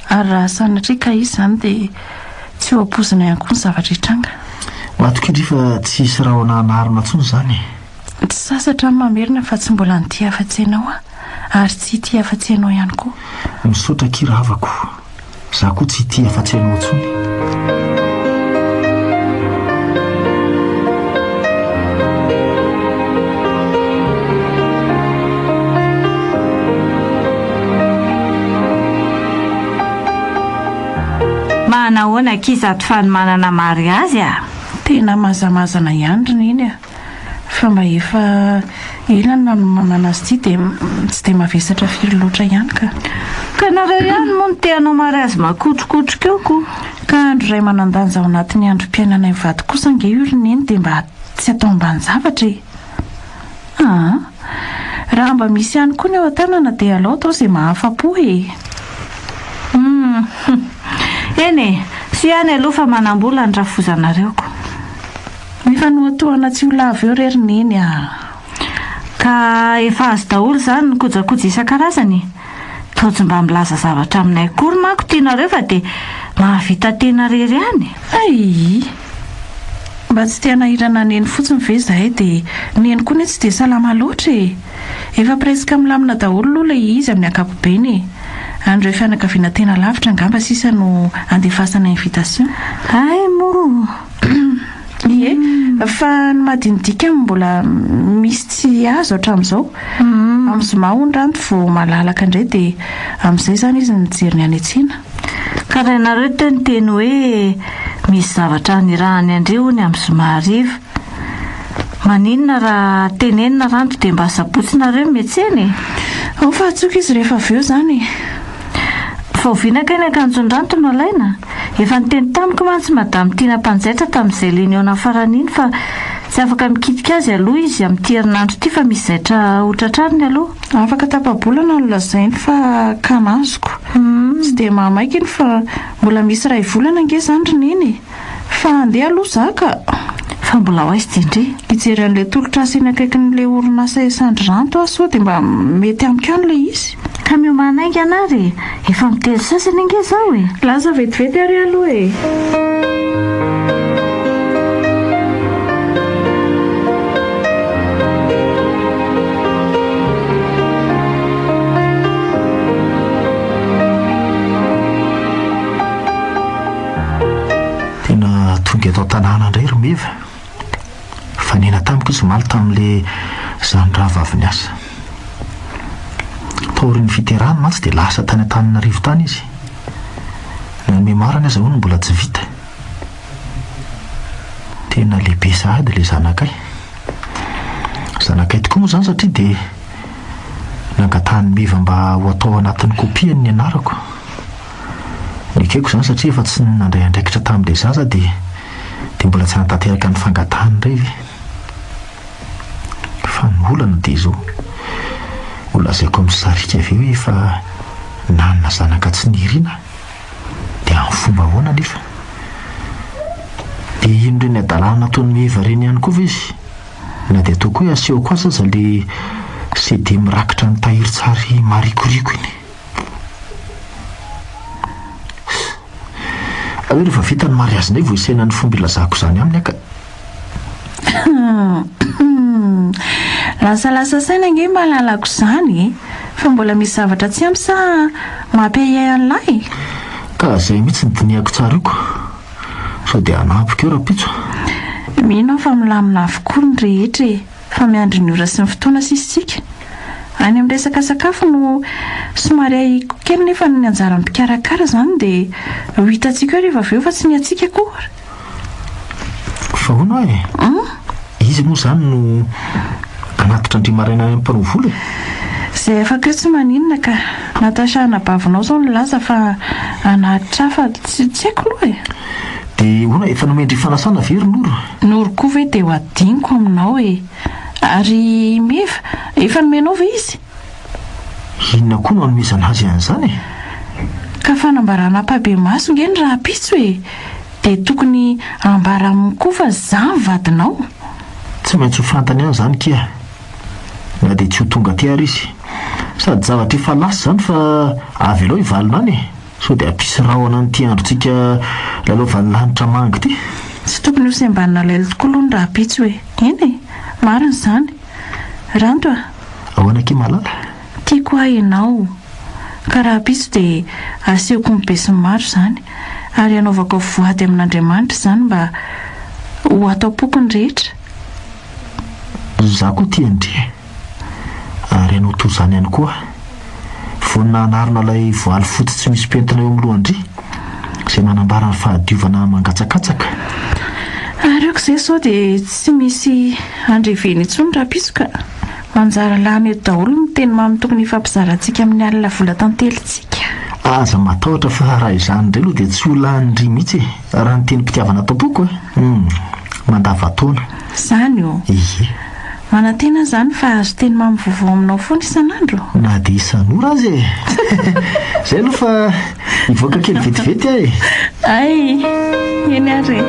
ary raha sanatria ka izy izany dia tsy ho ampozina ihany koa ny zavatra hitranga matokindry fa tsy hisy raha ho nahanarina ntsony izany tsy sasatra ny mamerina fa tsy mbola nyti afa-tsy ianao a ary tsy hity afa-tsy ianao ihany koa misaotra kira havako za koa tsy hity afa-tsy ianao ntsony manahoana kizato fa ny manana mariazy a tena mazamazana ihany roniny a fa mba efa elana no manana azy ity dia tsy dia mavesatra firy loatra ihany ka nareo ihany moa no teanao mariazy makotrokotroka eo ko ka andro iray manandanja ao anatin'ny androm-piainana mivady kosa nge io roniny dia mba tsy atao mbany zavatra e raha mba misy ihany koa ny eo an-tanana dia alao atao izay mahafa-po e eny e sy ihany aloha fa manam-bola ny rafozanareoko efa noatoana tsy ho lava eo rerininy a ka efa azo daholo izany ny kojakoja isan-karazany taotsy mba milaza zavatra aminay akory manko tianareo fa dia mahavita tena rery ihany ay mba tsy tianahirana neny fotsiny ve zahay dia neny koa ny tsy dia salama loatra e efa presque milamina daholo aloha ilay izy amin'ny ankapobeny andro fianakaviana tena lavitra angamba sisa no andefasana invitation ay mo ie fa ny madinidika mbola misy tsy azo hatramin'izao amin'ny zoma ny ranto vao malalaka indray dia amin'izay izany izy nijery ny any an-tsena. Ka raha ianareo teniteny hoe misy zavatra nirahany andreony amin'ny zoma hariva, maninona raha tenenina ranto dia mba sapotsinareo miantseny? Fa atsoka izy rehefa avy eo izany. Fa oviana kay ny akanjon ranto no alaina. Efa niteny tamiko mantsy madamy Tina Mpanjaitra tamin'izay leny eo nafarany iny fa tsy afaka mikitika azy aloha izy amin'ity herinandro ity fa misy zaitra hotratrariny aloha. Afaka tapabolana no lazainy fa kanazoko. Tsy dia mahamaika iny fa mbola misy iray volana ange izany roneny. Fa andeha aloha zaka. Fa mbola ho aizy tindry. Hijery an'ilay tolotra asina akaikin'ilay orinasa Sandry Ranto sao dia mba mety amiko ihany ilay izy. Ka miomanainga anary, efa mitely sasany inge izao e. Laza vetivety ary aloha e. Tena tonga eto an-tanàna indray romeva fa nena tamiko izy maly tamin'ilay zandraha vavy niasa. Taoriny fiterahany mantsy dia lasa tany an-Tananarivo tany izy. Nanome marany aza hono mbola tsy vita. Tena lehibe sahady ilay zanakay. Zanakay tokoa moa izany satria dia nangatahany meva mba ho atao anatin'ny kopiany ny anarako. Nikaiko izany satria efa tsy nandray andraikitra tamin'ilay zaza dia mbola tsy natanteraka ny fangatahany indray ve. Fa ny olana dia izao. Olazaiko amin'ny sarika avy eo hoe efa nanana zanaka tsy nirina dia amin'ny fomba ahoana nefa. Dia ino ireny adalàna nataony meva ireny ihany koa ve izy? Na dia ataoko hoe asehoko azy aza ilay CD mirakitra ny tahirin-tsary marikoriko iny. Avy rehefa vita ny mariazy indray vao isaina ny fomba ilazako izany aminy aka. Lasalasa saina ange mba lalako izany fa mbola misy zavatra tsy ampy sa mampiayay an'lahy. Ka izay mihitsy ny diniako tsara iko. Sao dia hanampiko eo rapitso. Mino aho fa milamina avokoa ny rehetra fa miandry ny ora sy ny fotoana sisitsika. Any amin'ny resaka sakafo no somary ahiko kely nefa ny anjara mpikarakara izany dia ho hitantsika hoe rehefa avy eo fa tsy niantsika koa. Fa hono e? Izy moa izany no anatitra andrimaraina any amin'ny mpanovola. Izay afaka tsy maninona ka natasahana bavinao izao ny laza fa anatitra fa tsy haiko aloha e. Dia hono efa nomendry fanasana very Noro. Noro koa ve dia ho adiniko aminao e. Ary meva efa nomenao ve izy? Inona koa no hanomezana azy an'izany e? Ka fanambarana pabe maso nge ny raha pitso e. Dia tokony ambara aminy koa fa za vadinao. Tsy maintsy ho fantany ihany izany kia. Na dia tsy ho tonga ty ary izy. Sady zavatra efa lasa izany fa avy aloha hivalina any e. Sao dia ampisy rahona n'ity androntsika lalaovan'ny lanitra mangy ity. Tsy tokony ho sembanina lelo tokoa aloha ny raha pitso e. Eny e, marina izany. Ranto a. Ahoana ke malala? Tiako hainao. Ka raha pitso dia asehoko ny be sy ny maro izany. Ary anaovako voady amin'Andriamanitra izany mba ho atao poko ny rehetra. Za koa tia ndre. Ary anao toy izany ihany koa. Vonina hanarina ilay voaly fotsy tsy misy pentina eo amin'ny lohandry izay manambara ny fahadiovana mangatsakatsaka. Areoko izay sao dia tsy misy andreveny intsony raha pitso ka manjara lany eto daholo ny teny mamy tokony ifampizarantsika amin'ny alina vola tantelintsika. Aza matahotra fa raha izany indray aloha dia tsy ho lany mihitsy raha ny teny mpitiavana tampoko e. Mandava-taona. Izany io. Ie. Manantena izany fa azo teny mamy vaovao aminao foana isan'andro. Na dia isan'ora azy e. Izay aloha fa hivoaka kely vetivety e. Ay, eny ary.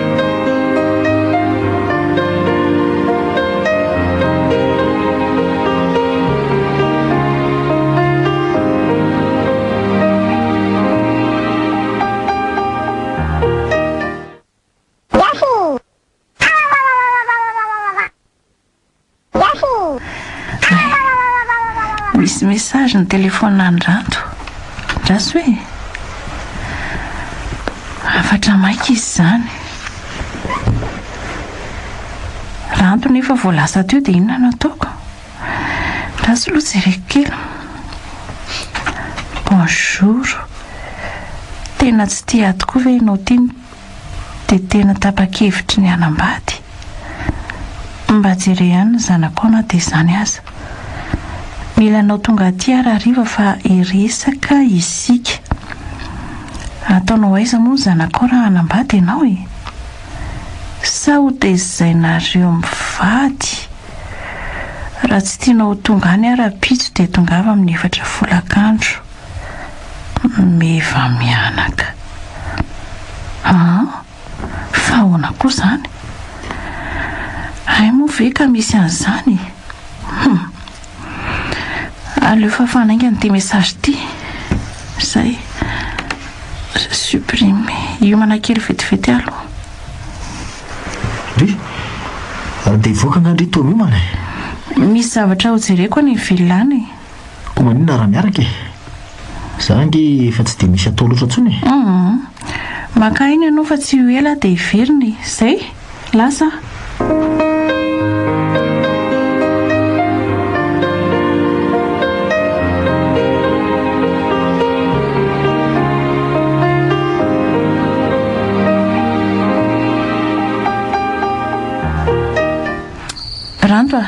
Misy message ny telefona ny Ranto. Rasy hoe afatra maika izy izany. ranto nefa voalasa teo dia inona no ataoko raha sy loha jereko kely. Bonjour, tena tsy tia tokoa ve ianao ty dia tena tapa-kevitry ny anambady. Mba jere ihany ny zanako na dia izany aza. Mila anao tonga aty arariva fa iresaka isika. Ataonao aiza moa ny zanako raha anambady ianao e? Sa ho taizainareo mivady? Raha tsy tianao tonga any ara-pitso dia tongava amin'ny 4 folakandro. Meva mianaka. Fa ahoana koa izany? Ay moa ve ka misy an'izany? Aleo fa fanaingana ity message ity. Zay. Supprime. Hiomana kely vetivety aloha. Ry, dia voaka ngandry tao miomana. Misy zavatra ho jereko any ivelany. Ko maninona raha miaraka e? Za nge efa tsy dia misy atao loatra intsony. Maka iny ianao fa tsy ho ela dia hiveriny. Zay, lasa. Ranto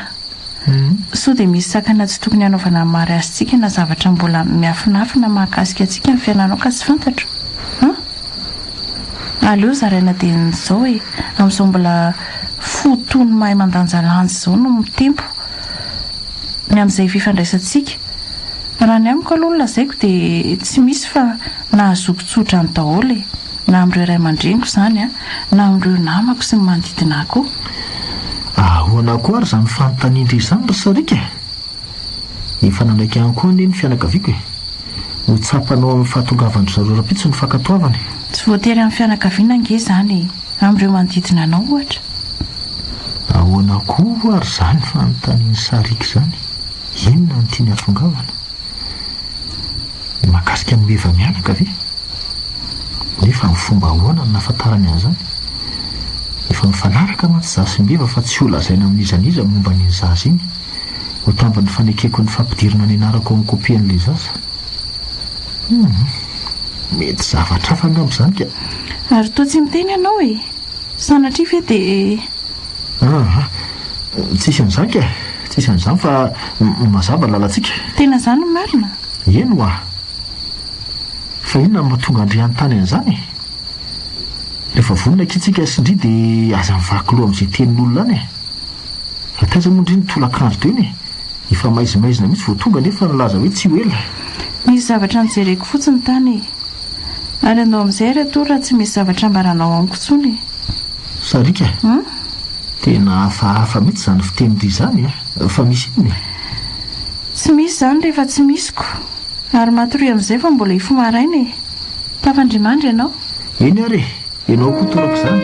so dia misy sakana tsy tokony hanaovana mary azitsika na zavatra mbola miafinafina mahakasika antsika ny fiainanao ka tsy fantatro. Aleo zaraina dia n'izao hoe amin'izao mbola fotony mahay mandanjalanja izao no mitempo ny amin'izay fifandraisantsika. Raha ny amiko aloha lazaiko dia tsy misy fa nahazoko tsotra ny daholo na amin'ireo ray aman-dreniko izany na amin'ireo namako sy ny manodidina koa. Ahoana koa ary izany fanontaniana izany ry Sarika? Efa nanaiky ihany koa ny fianakaviako e. Ho tsapanao amin'ny fahatongavandry zareo rapitso ny fankatoavany. Tsy voatery amin'ny fianakaviana ange izany amin'ireo manodidina anao ohatra. Ahoana koa ary izany fanontaniana Sarika izany? Inona no tiany hatongavana? Mahakasika ny meva mianaka ve? Nefa ny fomba ahoana no nahafantarany an'izany? Efa mifanaraka mantsy zaza sy meva fa tsy ho lazaina amin'izaniza momba ny zaza iny. Ho tambany fanekeko ny fampidirana ny anarako amin'ny kopian'ilay zaza. Mety zavatra hafa angamba izany ka. Ary toa tsy miteny ianao e. Sanatria ve dia tsisy an'izany ka. Tsisy an'izany fa mazava lalantsika. Tena izany no marina? Eny hoa. Fa inona no mahatonga andrian-tany an'izany? Rehefa vonona kitsika sindry dia aza mivaky loha amin'izay tenin'olona any e. Fa taiza moa indry ny tolakandro teo iny e. Efa maizimaizina mihitsy vao tonga nefa nilaza hoe tsy ho ela. Misy zavatra mijereko fotsiny tany. Ary andao amin'izay rato raha tsy misy zavatra mbaranao amiko intsony. Sarika, tena hafahafa mihitsy izany fitenindry izany fa misy inona? Tsy misy izany rehefa tsy misiko. Ary matory amin'izay fa mbola ifo maraina e. Tafandrimandry ianao? Eny ary, ianao koa torako izany.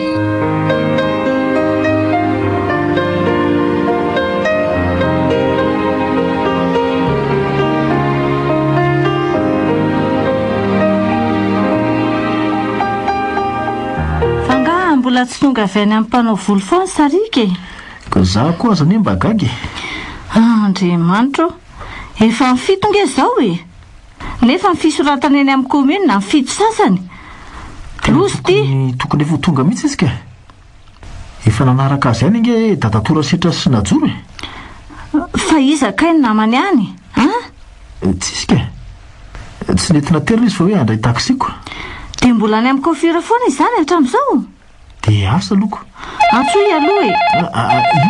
Mbola tsy tonga avy any amin'ny mpanao volo foana Sarika e. Ka za koa aza mba gaga e. Andriamanitra, efa mifito nge izao e. Nefa mifisoratana eny amin'ny kominy na mifito sasany. Losy ty. Tokony efa tonga mihitsy izy ka. Efa nanaraka azy any nge dadatora setra sy najoro e. Fa iza kay ny namany any? Tsisy ka. Tsy nentina telo izy fa hoe handray taksiko. Dia mbola any amin'ny kofira foana izany hatramin'izao? Dia asa loko. Antsoy aloha e. Io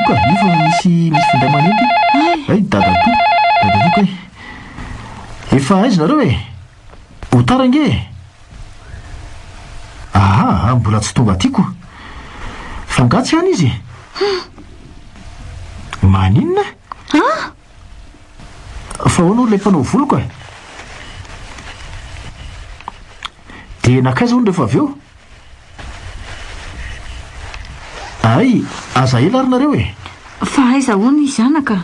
ka, io fa misy finday manenty. Ay, dadatoka e. Efa aiza nareo e? Ho tara nge? Mbola tsy tonga atyko. Fangatsy any izy. Maninona? Fa hoana ilay mpanao voloko e? Dia nakaiza hono rehefa avy eo? Ay, aza ela ary nareo e. Fa aiza hono izy anaka?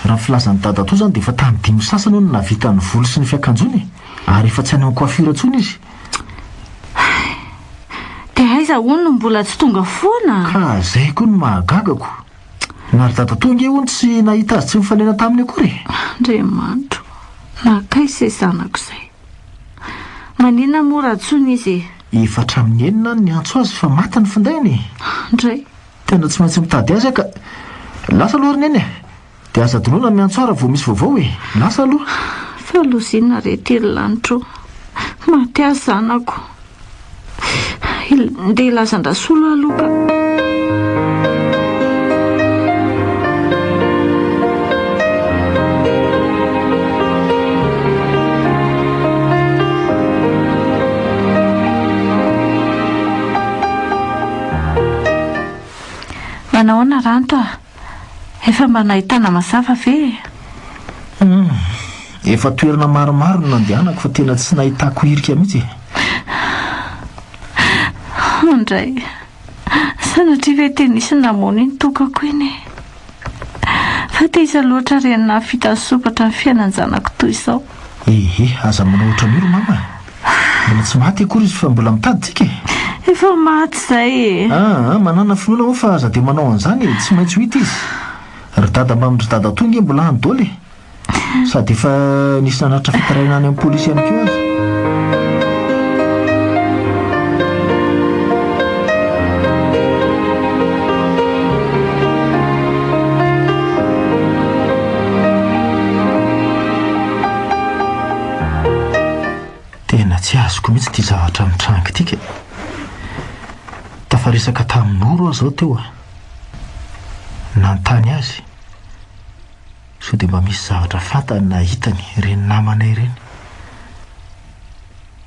Raha filazan'ny dada to izany dia efa tamin'ny 5 sasany hono navita ny volo sy ny fiakanjony. Ary efa tsy any amin'ny coiffure intsony izy. Dia aiza iza hono no mbola tsy tonga foana ka zay koa no mahagagako nary dadatonga hony tsy nahita azy tsy mifanena taminy akory andriamanitro nakay izay zanako izay manina mora atsony izy efatra amin'ny enina ny antso azy fa maty ny findainy ndray tena tsy maintsy mitady azy ka lasa aloha ry neny dia aza donoina miantsoara vao misy vaovao lasa aloha fa lozina rety ry lanitro maty azy zanako ndeha lazan-drasolo aloka manahoana ranto efa mba nahitana mazava ve efa toerana maromaro no nandehanako fa tena tsy nahitako hirika mihitsy ndray sanatria ve tenisy namony ny tokako iny fa te iza loatra renina fitasopatra ny fiainan-janako toy izao aza manao oatra miro mama mbola tsy maty akory izy fa mbola mitady tsika efa maty izay manana finoana moa fa aza dia manao an'izany tsy maintsy ho hita izy ry dada mbamindry dada tonga mbola andoly sady efa nisy nanatra fitaraina any amin'ny polisy ihany keo azy tena tsy azoko mihitsy ty zavatra mitrangy tika tafaresaka tamin'oro aho zao teo nantany azy so dia mba misy zavatra fantany nahitany reny namanay ireny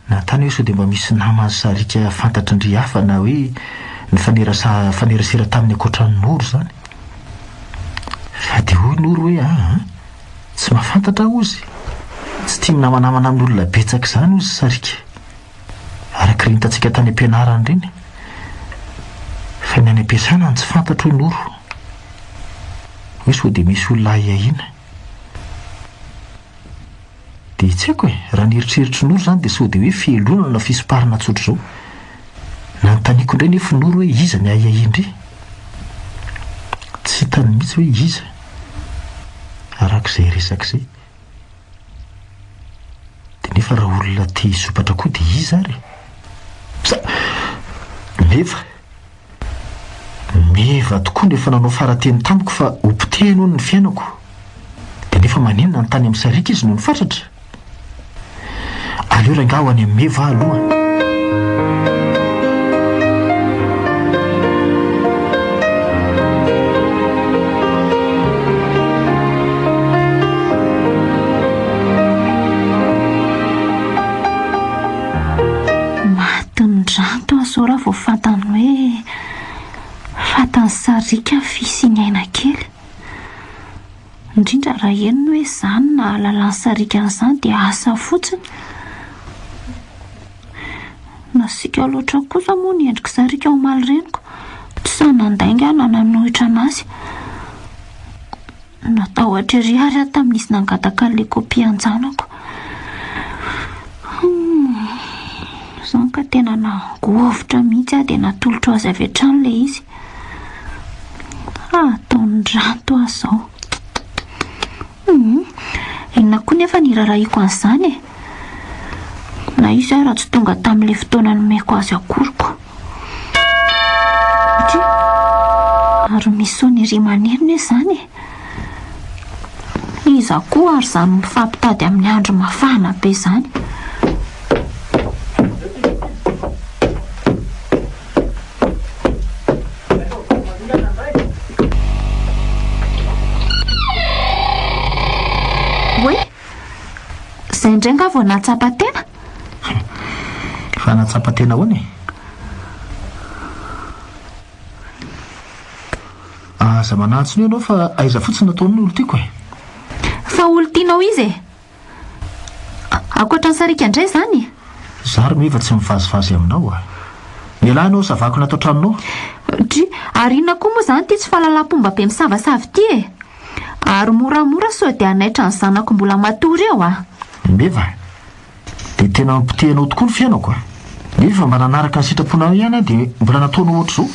nantany hoe so dia mba misy namany sarika fantatra ndry hafa na hoe ny fanerasera tamin'ny akoatran'oro zany fa dia hoy n'oro hoe tsy mahafantatra ozy tsy tia minamanamana amin'olona betsaka izany ozy sarika araka reny hitantsika tany am-pianarany ireny fa ny any am-piasana ny tsy fantatra hoe n'oro hoe so dia misy olona iahiana dia tsy haiko raha nieritreritra n'oro zany dia so dia hoe fielonana na fisiparina tsotra izao nanontaniako indray nefa n'oro hoe iza ny aiahindry tsy hitany mihitsy hoe iza arak'izay resaka izay dia nefa raha olona te hisopatra koa dia iza ary meva tokoa nefa nanao farateny tamiko fa ompiteny hono ny fiainako dia nefa maninona ny tany amin'ny sarika izy no ny fatratra aleo ranga ho any amin'ny meva aloha matiny ranto azao raha vao fantany hoe fatany sarika fisiny aina kely indrindra raha eniny hoe zany na lalany sarika an'izany dia asa fotsiny nasika loatra kosa moa ny endrika sarika ao maly reniko tsy sanandainga na nanohitra anazy natao atreriary aho tamin'izy nangataka an'ilay kopia an-janako zany ka tena nangovitra mihitsy aho dia natolotra azy avy hatrany ilay izy ataony ranto aho izao inona koa nefa nirarahiako an'izany na izy aho raha tsy tonga tamin'ilay fotoana nomeko azy akoriko ary misy ny ry manerina izany iza koa ary izany mifampitady amin'ny andro mafana be izany zay indray nga vao nahatsapa-tena fa nahatsapa-tena hoany aza manantsony ianao fa aiza fotsiny nataon'ny olo tiako fa olo tianao izy akoatra ny sarika indray zany zary meva tsy mivazivazy aminao mialahy anao zavako natao tranonao ary inona koa moa zany ty tsy fahalalam-pomba be misavasavy ty ary moramora sao dia anaitra ny zanako mbola matory eo meva dia tena mampitehanao tokoa ny fiainako nefa mba nanaraka ny sitraponao ihany dia mbola nataonao oatra zao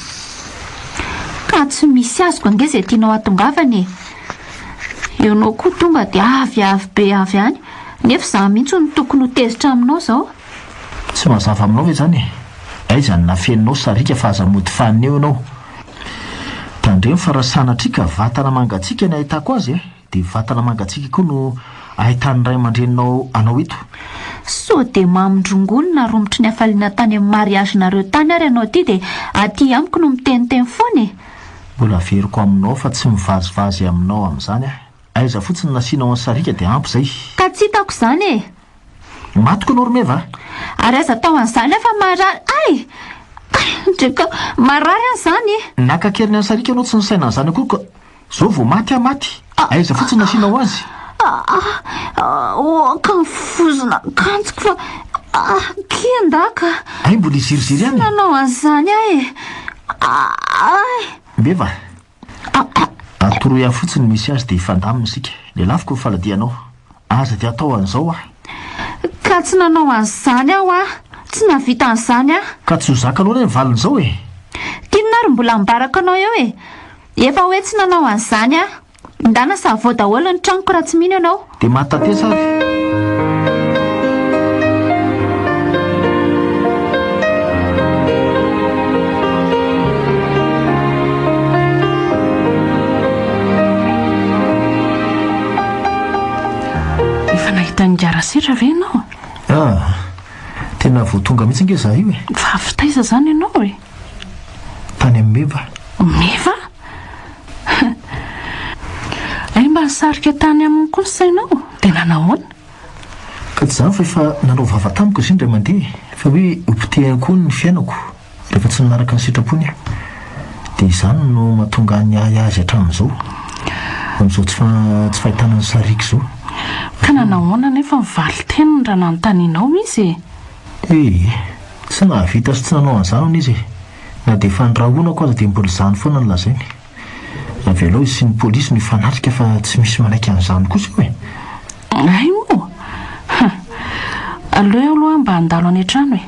ka tsy misy azoko ange zay tianao atongavany eonao koa tonga dia avy be avy any nefa za mihitsy ny tokony ho tezitra aminao zao tsy mazava aminao ve zany aizany nafeninao sarika fa aza mody fanina eo ianao tandreny farasanatrika vatana mangatsika ny ahitako azy dia vatana mangatsika koa no ahitany ray aman-dreninao anao eto so dia mamindrongolo na romotry ny hafaliana tany amin'ny mariagenareo tany ary ianao ty dia aty amiko no miteniteny foany mbola veriko aminao fa tsy mivazivazy aminao amin'izany aiza fotsiny nasianao any sarika dia ampy zay ka tsy hitako izany matoko anao romeva ary aza tao an'izany afa marary ay dreka marary an'izany nakakeriny any sarika anao tsy nisaina an'izany akory ka zao vao maty maty aiza fotsiny nasianao azy ka mifozona kanjiko fa kendaka ay mbola iziriziry any nanao an'izany mbeva atoroy ahy fotsiny misy azy dia ifandamina isika le lafiko faladianao aza dia atao an'izao ka tsy nanao an'izany aho tsy navita an'izany ka tsy ho zaka anao re valin'izao tianona ary mbola mbaraka anao eo efa hoe tsy nanao an'izany ndana savao daholo ny tranoko raha tsy mino ianao dia matatesa ary efa nahita ny garasitra ve ianao tena voatonga mihitsy nge za io fa avitaiza zany ianao tany amin'ny meva ay mba nisarika tany amin'ny koa ny sainao dia nanahoana ka tsy zany fa efa nanao vavatamiko izy indray mandeha fa hoe hopotehany koa ny fiainako rehefa tsy ninaraka ny sitrapony dia izany no mahatonga ny azy hatramin'izao amin'izao tsy fahitana ny sarika izao ka nanahoana nefa mivaly teniny raha nanontanianao izy tsy nahavita sy tsy nanao an'izany hona izy na dia efa nirahoanako aza dia mbola izany foana ny lazainy avy alao izy sy ny polisy no ifanatrika fa tsy misy manaiky an'izany kosa ay mo aleo aloha mba handalo any an-trano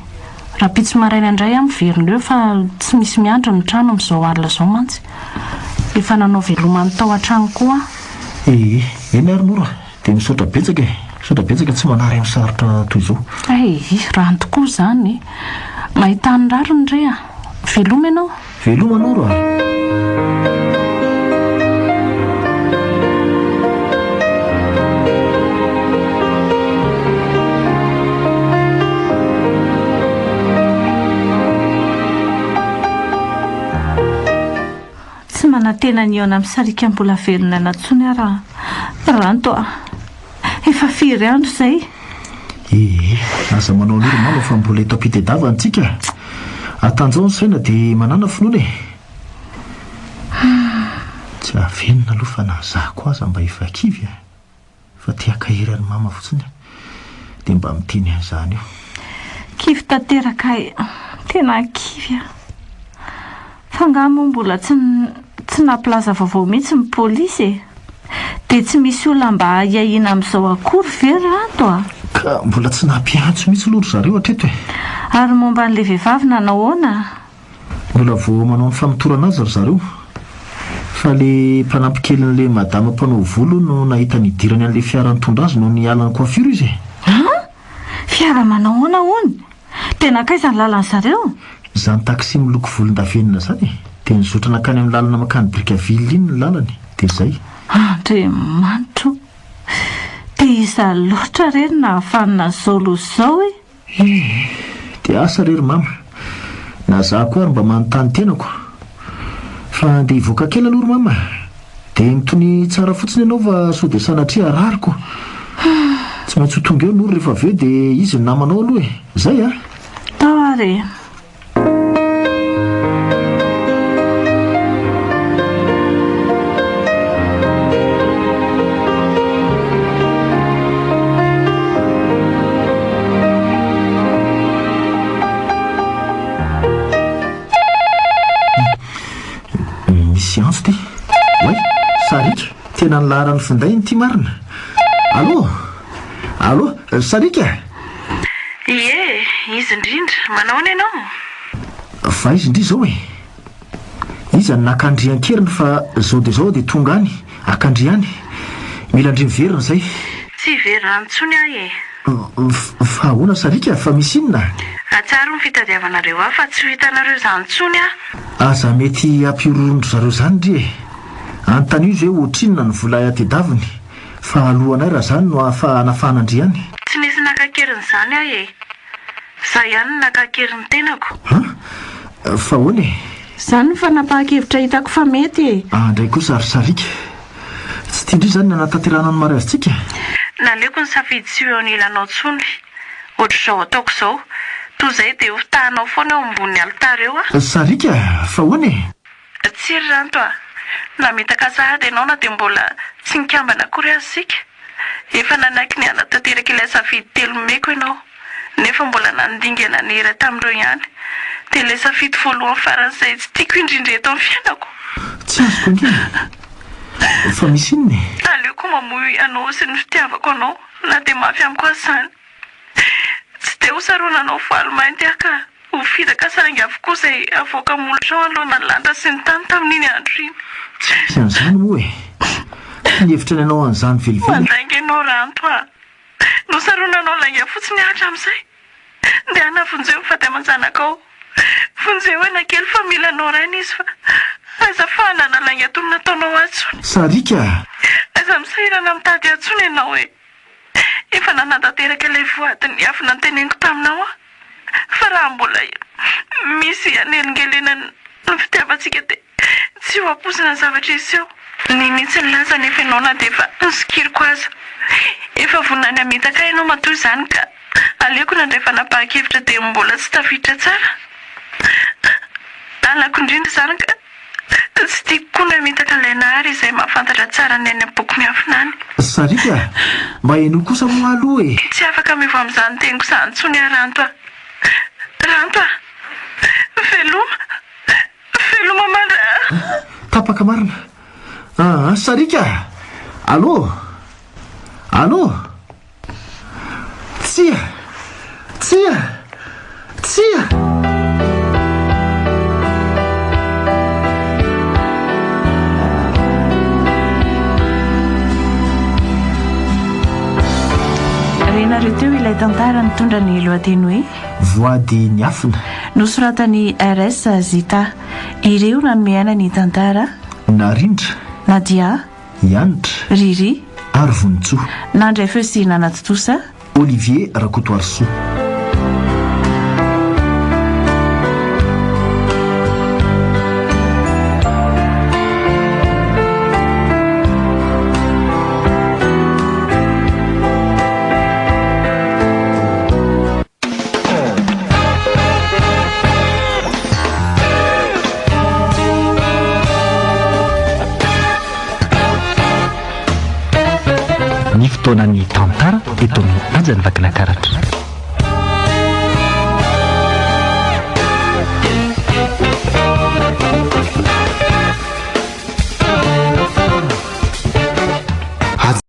raha pitsy maraina indray amin'ny veriny eo fa tsy misy miandro ny trano amin'izao alina izao mantsy efa nanao velomany tao an-trano koa eny ary nora dia misaotra betsaka tsy manary amin'ny sarotra toy izao raha ny tokoa izany mahita ny rariny re veloma ianao veloma nora tsy manantena ny eona amin'ny sarika mbola velona natsony ranto efa firy andro izay aza manao lory malo fa mbola eto ampitedava antsika atanjao ny saina dia manana finoana tsy avenona aloha fa nazako aza mba hivakivy fa tiakahery any mama fotsiny dia mba miteny an'izany io kivy tanteraka tena kivy fa ngamo mbola tsy nampilaza vaovao mihitsy ny polisy dia tsy misy olona mba hiahina amin'izao akory very anto ka mbola tsy nampiantso mihitsy lory zareo hatreto ary momba n'ilay vehivavy nanahoana mbola vao manao ny famitorana azy ry zareo fa le mpanampy kelin'le madama mpanao volo no nahita nidirany an'le fiara nitondra azy no nialany coiffure izy fiara manahoana hony tena kaiza ny lalany zareo zany taksi miloko volondavenina zany dia nizotra nakany amin'ny lalana makany brikaville iny ny lalany dia izay andriamanitro dia iza loatra reny na hafanina zolo izao dia asa rery mama na za koa ary mba manontany tenako fa dia hivoaka kely alory mama dia mitony tsara fotsiny ianao fa so dia sanatria rariko tsy maintsy ho tonga eo nory rehefa aveo dia izy ny namanao aloha zay tao ary sianso ty way sarika tena nylaharany finday ny ty marina allo sarika Ie, izy indrindra manao ny ianao. Fa izy indri zao e izy any nakandrian-keriny fa zao dia tonga any akandriany mila andry miverina zay. Tsy verina antsony ahy e. Fa ahoana sarika fa misy inona? Atsaro ny fitadiavanareo aho fa tsy ho hitanareo izany intsony aho. Aza mety ampiorondro zareo zany ndry e. Anontany io zay ohatrinona ny vola atedaviny fa alohanay raha zany no afa anafahanandriany. Tsy nisy nakakeriny izany aho e. Za ihany nakakeriny tenako. Fa hoana e? Izany ny fanapahan-kevitra hitako fa mety e. Andray kosa ary sarika tsy tiandry zany ny anatanterana ny mariazintsika. Naleoko ny safidy sy eo anilanao tsony. Ohatr'izao ataoko izao toy izay dia hofitahanao foana eo ambony alitara eo a. Sarika fa hoana e? Tsy ry ranto a. Na mitaka sahady ianao na dia mbola tsy nikambana akory azysika. Efa nanaiky ny anatanteraka ilay safidy 3 meko ianao. Nefa mbola nandingana ny iray tamin'ireo ihany. Dia ilay safidy voalohany faran'izay tsy tiako indrindra eto amin'ny fiainako. Tsy azoko angina. Fa misy inona e? Aleoko mamoy anao sy ny fitiavako anao na dia mafy amiko azy izany. Tsy dia hosarona anao voaly mainty aho ka ho fitaka saingy avokoa izay avoaka molotra ao aloha ny lanitra sy ny tany tamin'iny andro iny. Tsy misy an'izany moa e. Ny hevitra ny anao an'izany velively. Mandainga ianao ranto a. Nosarona anao lainga fotsiny ahatra amin'izay. Dia anavonjeo ny fady aman-janakao. Vonjeo ena kely fa mila anao raina izy fa azafahana nalainga tony nataonao atsony. Sarika! Aza misahirana mitady atsony ianao e. Efa nanantanteraka ilay voadiny afina nyteneniko taminao a. Fa raha mbola misy anelingelena ny fitiavantsika dia tsy ho amposina zavatra izy eo. Ninitsy ny lasa nefa ianao na dia efa nisikiriko aza. Efa vonany hamitaka ianao matoy izany ka aleoko nandray fanapahan-kevitra dia mbola tsy tafiditra tsara. Alako indrindra izany ka tsy tiako koa ny hamitaka ilay nahary izay mahafantatra tsara ny any am-boky miafinany. Sarika, mba haino kosa moa aloha e. Tsy afaka mivo amin'izany teniko izany intsony a ranto a. Ranto a. Veloma mandra. Tapaka marina. Sarika! Allô? Tsia! Renareo teo ilay tantara nitondra ny lohateny hoe Voady niafina. nosoratany RS Zita. Ireo nanomeana ny tantara Narindra. Nadia, Ianitra. Riri Ary Vonitsoa. nandray feo sy nanatotosa Olivier Rakotoarso. Ny fotoana ny tantara eto amin'ny ajany vakina karatra.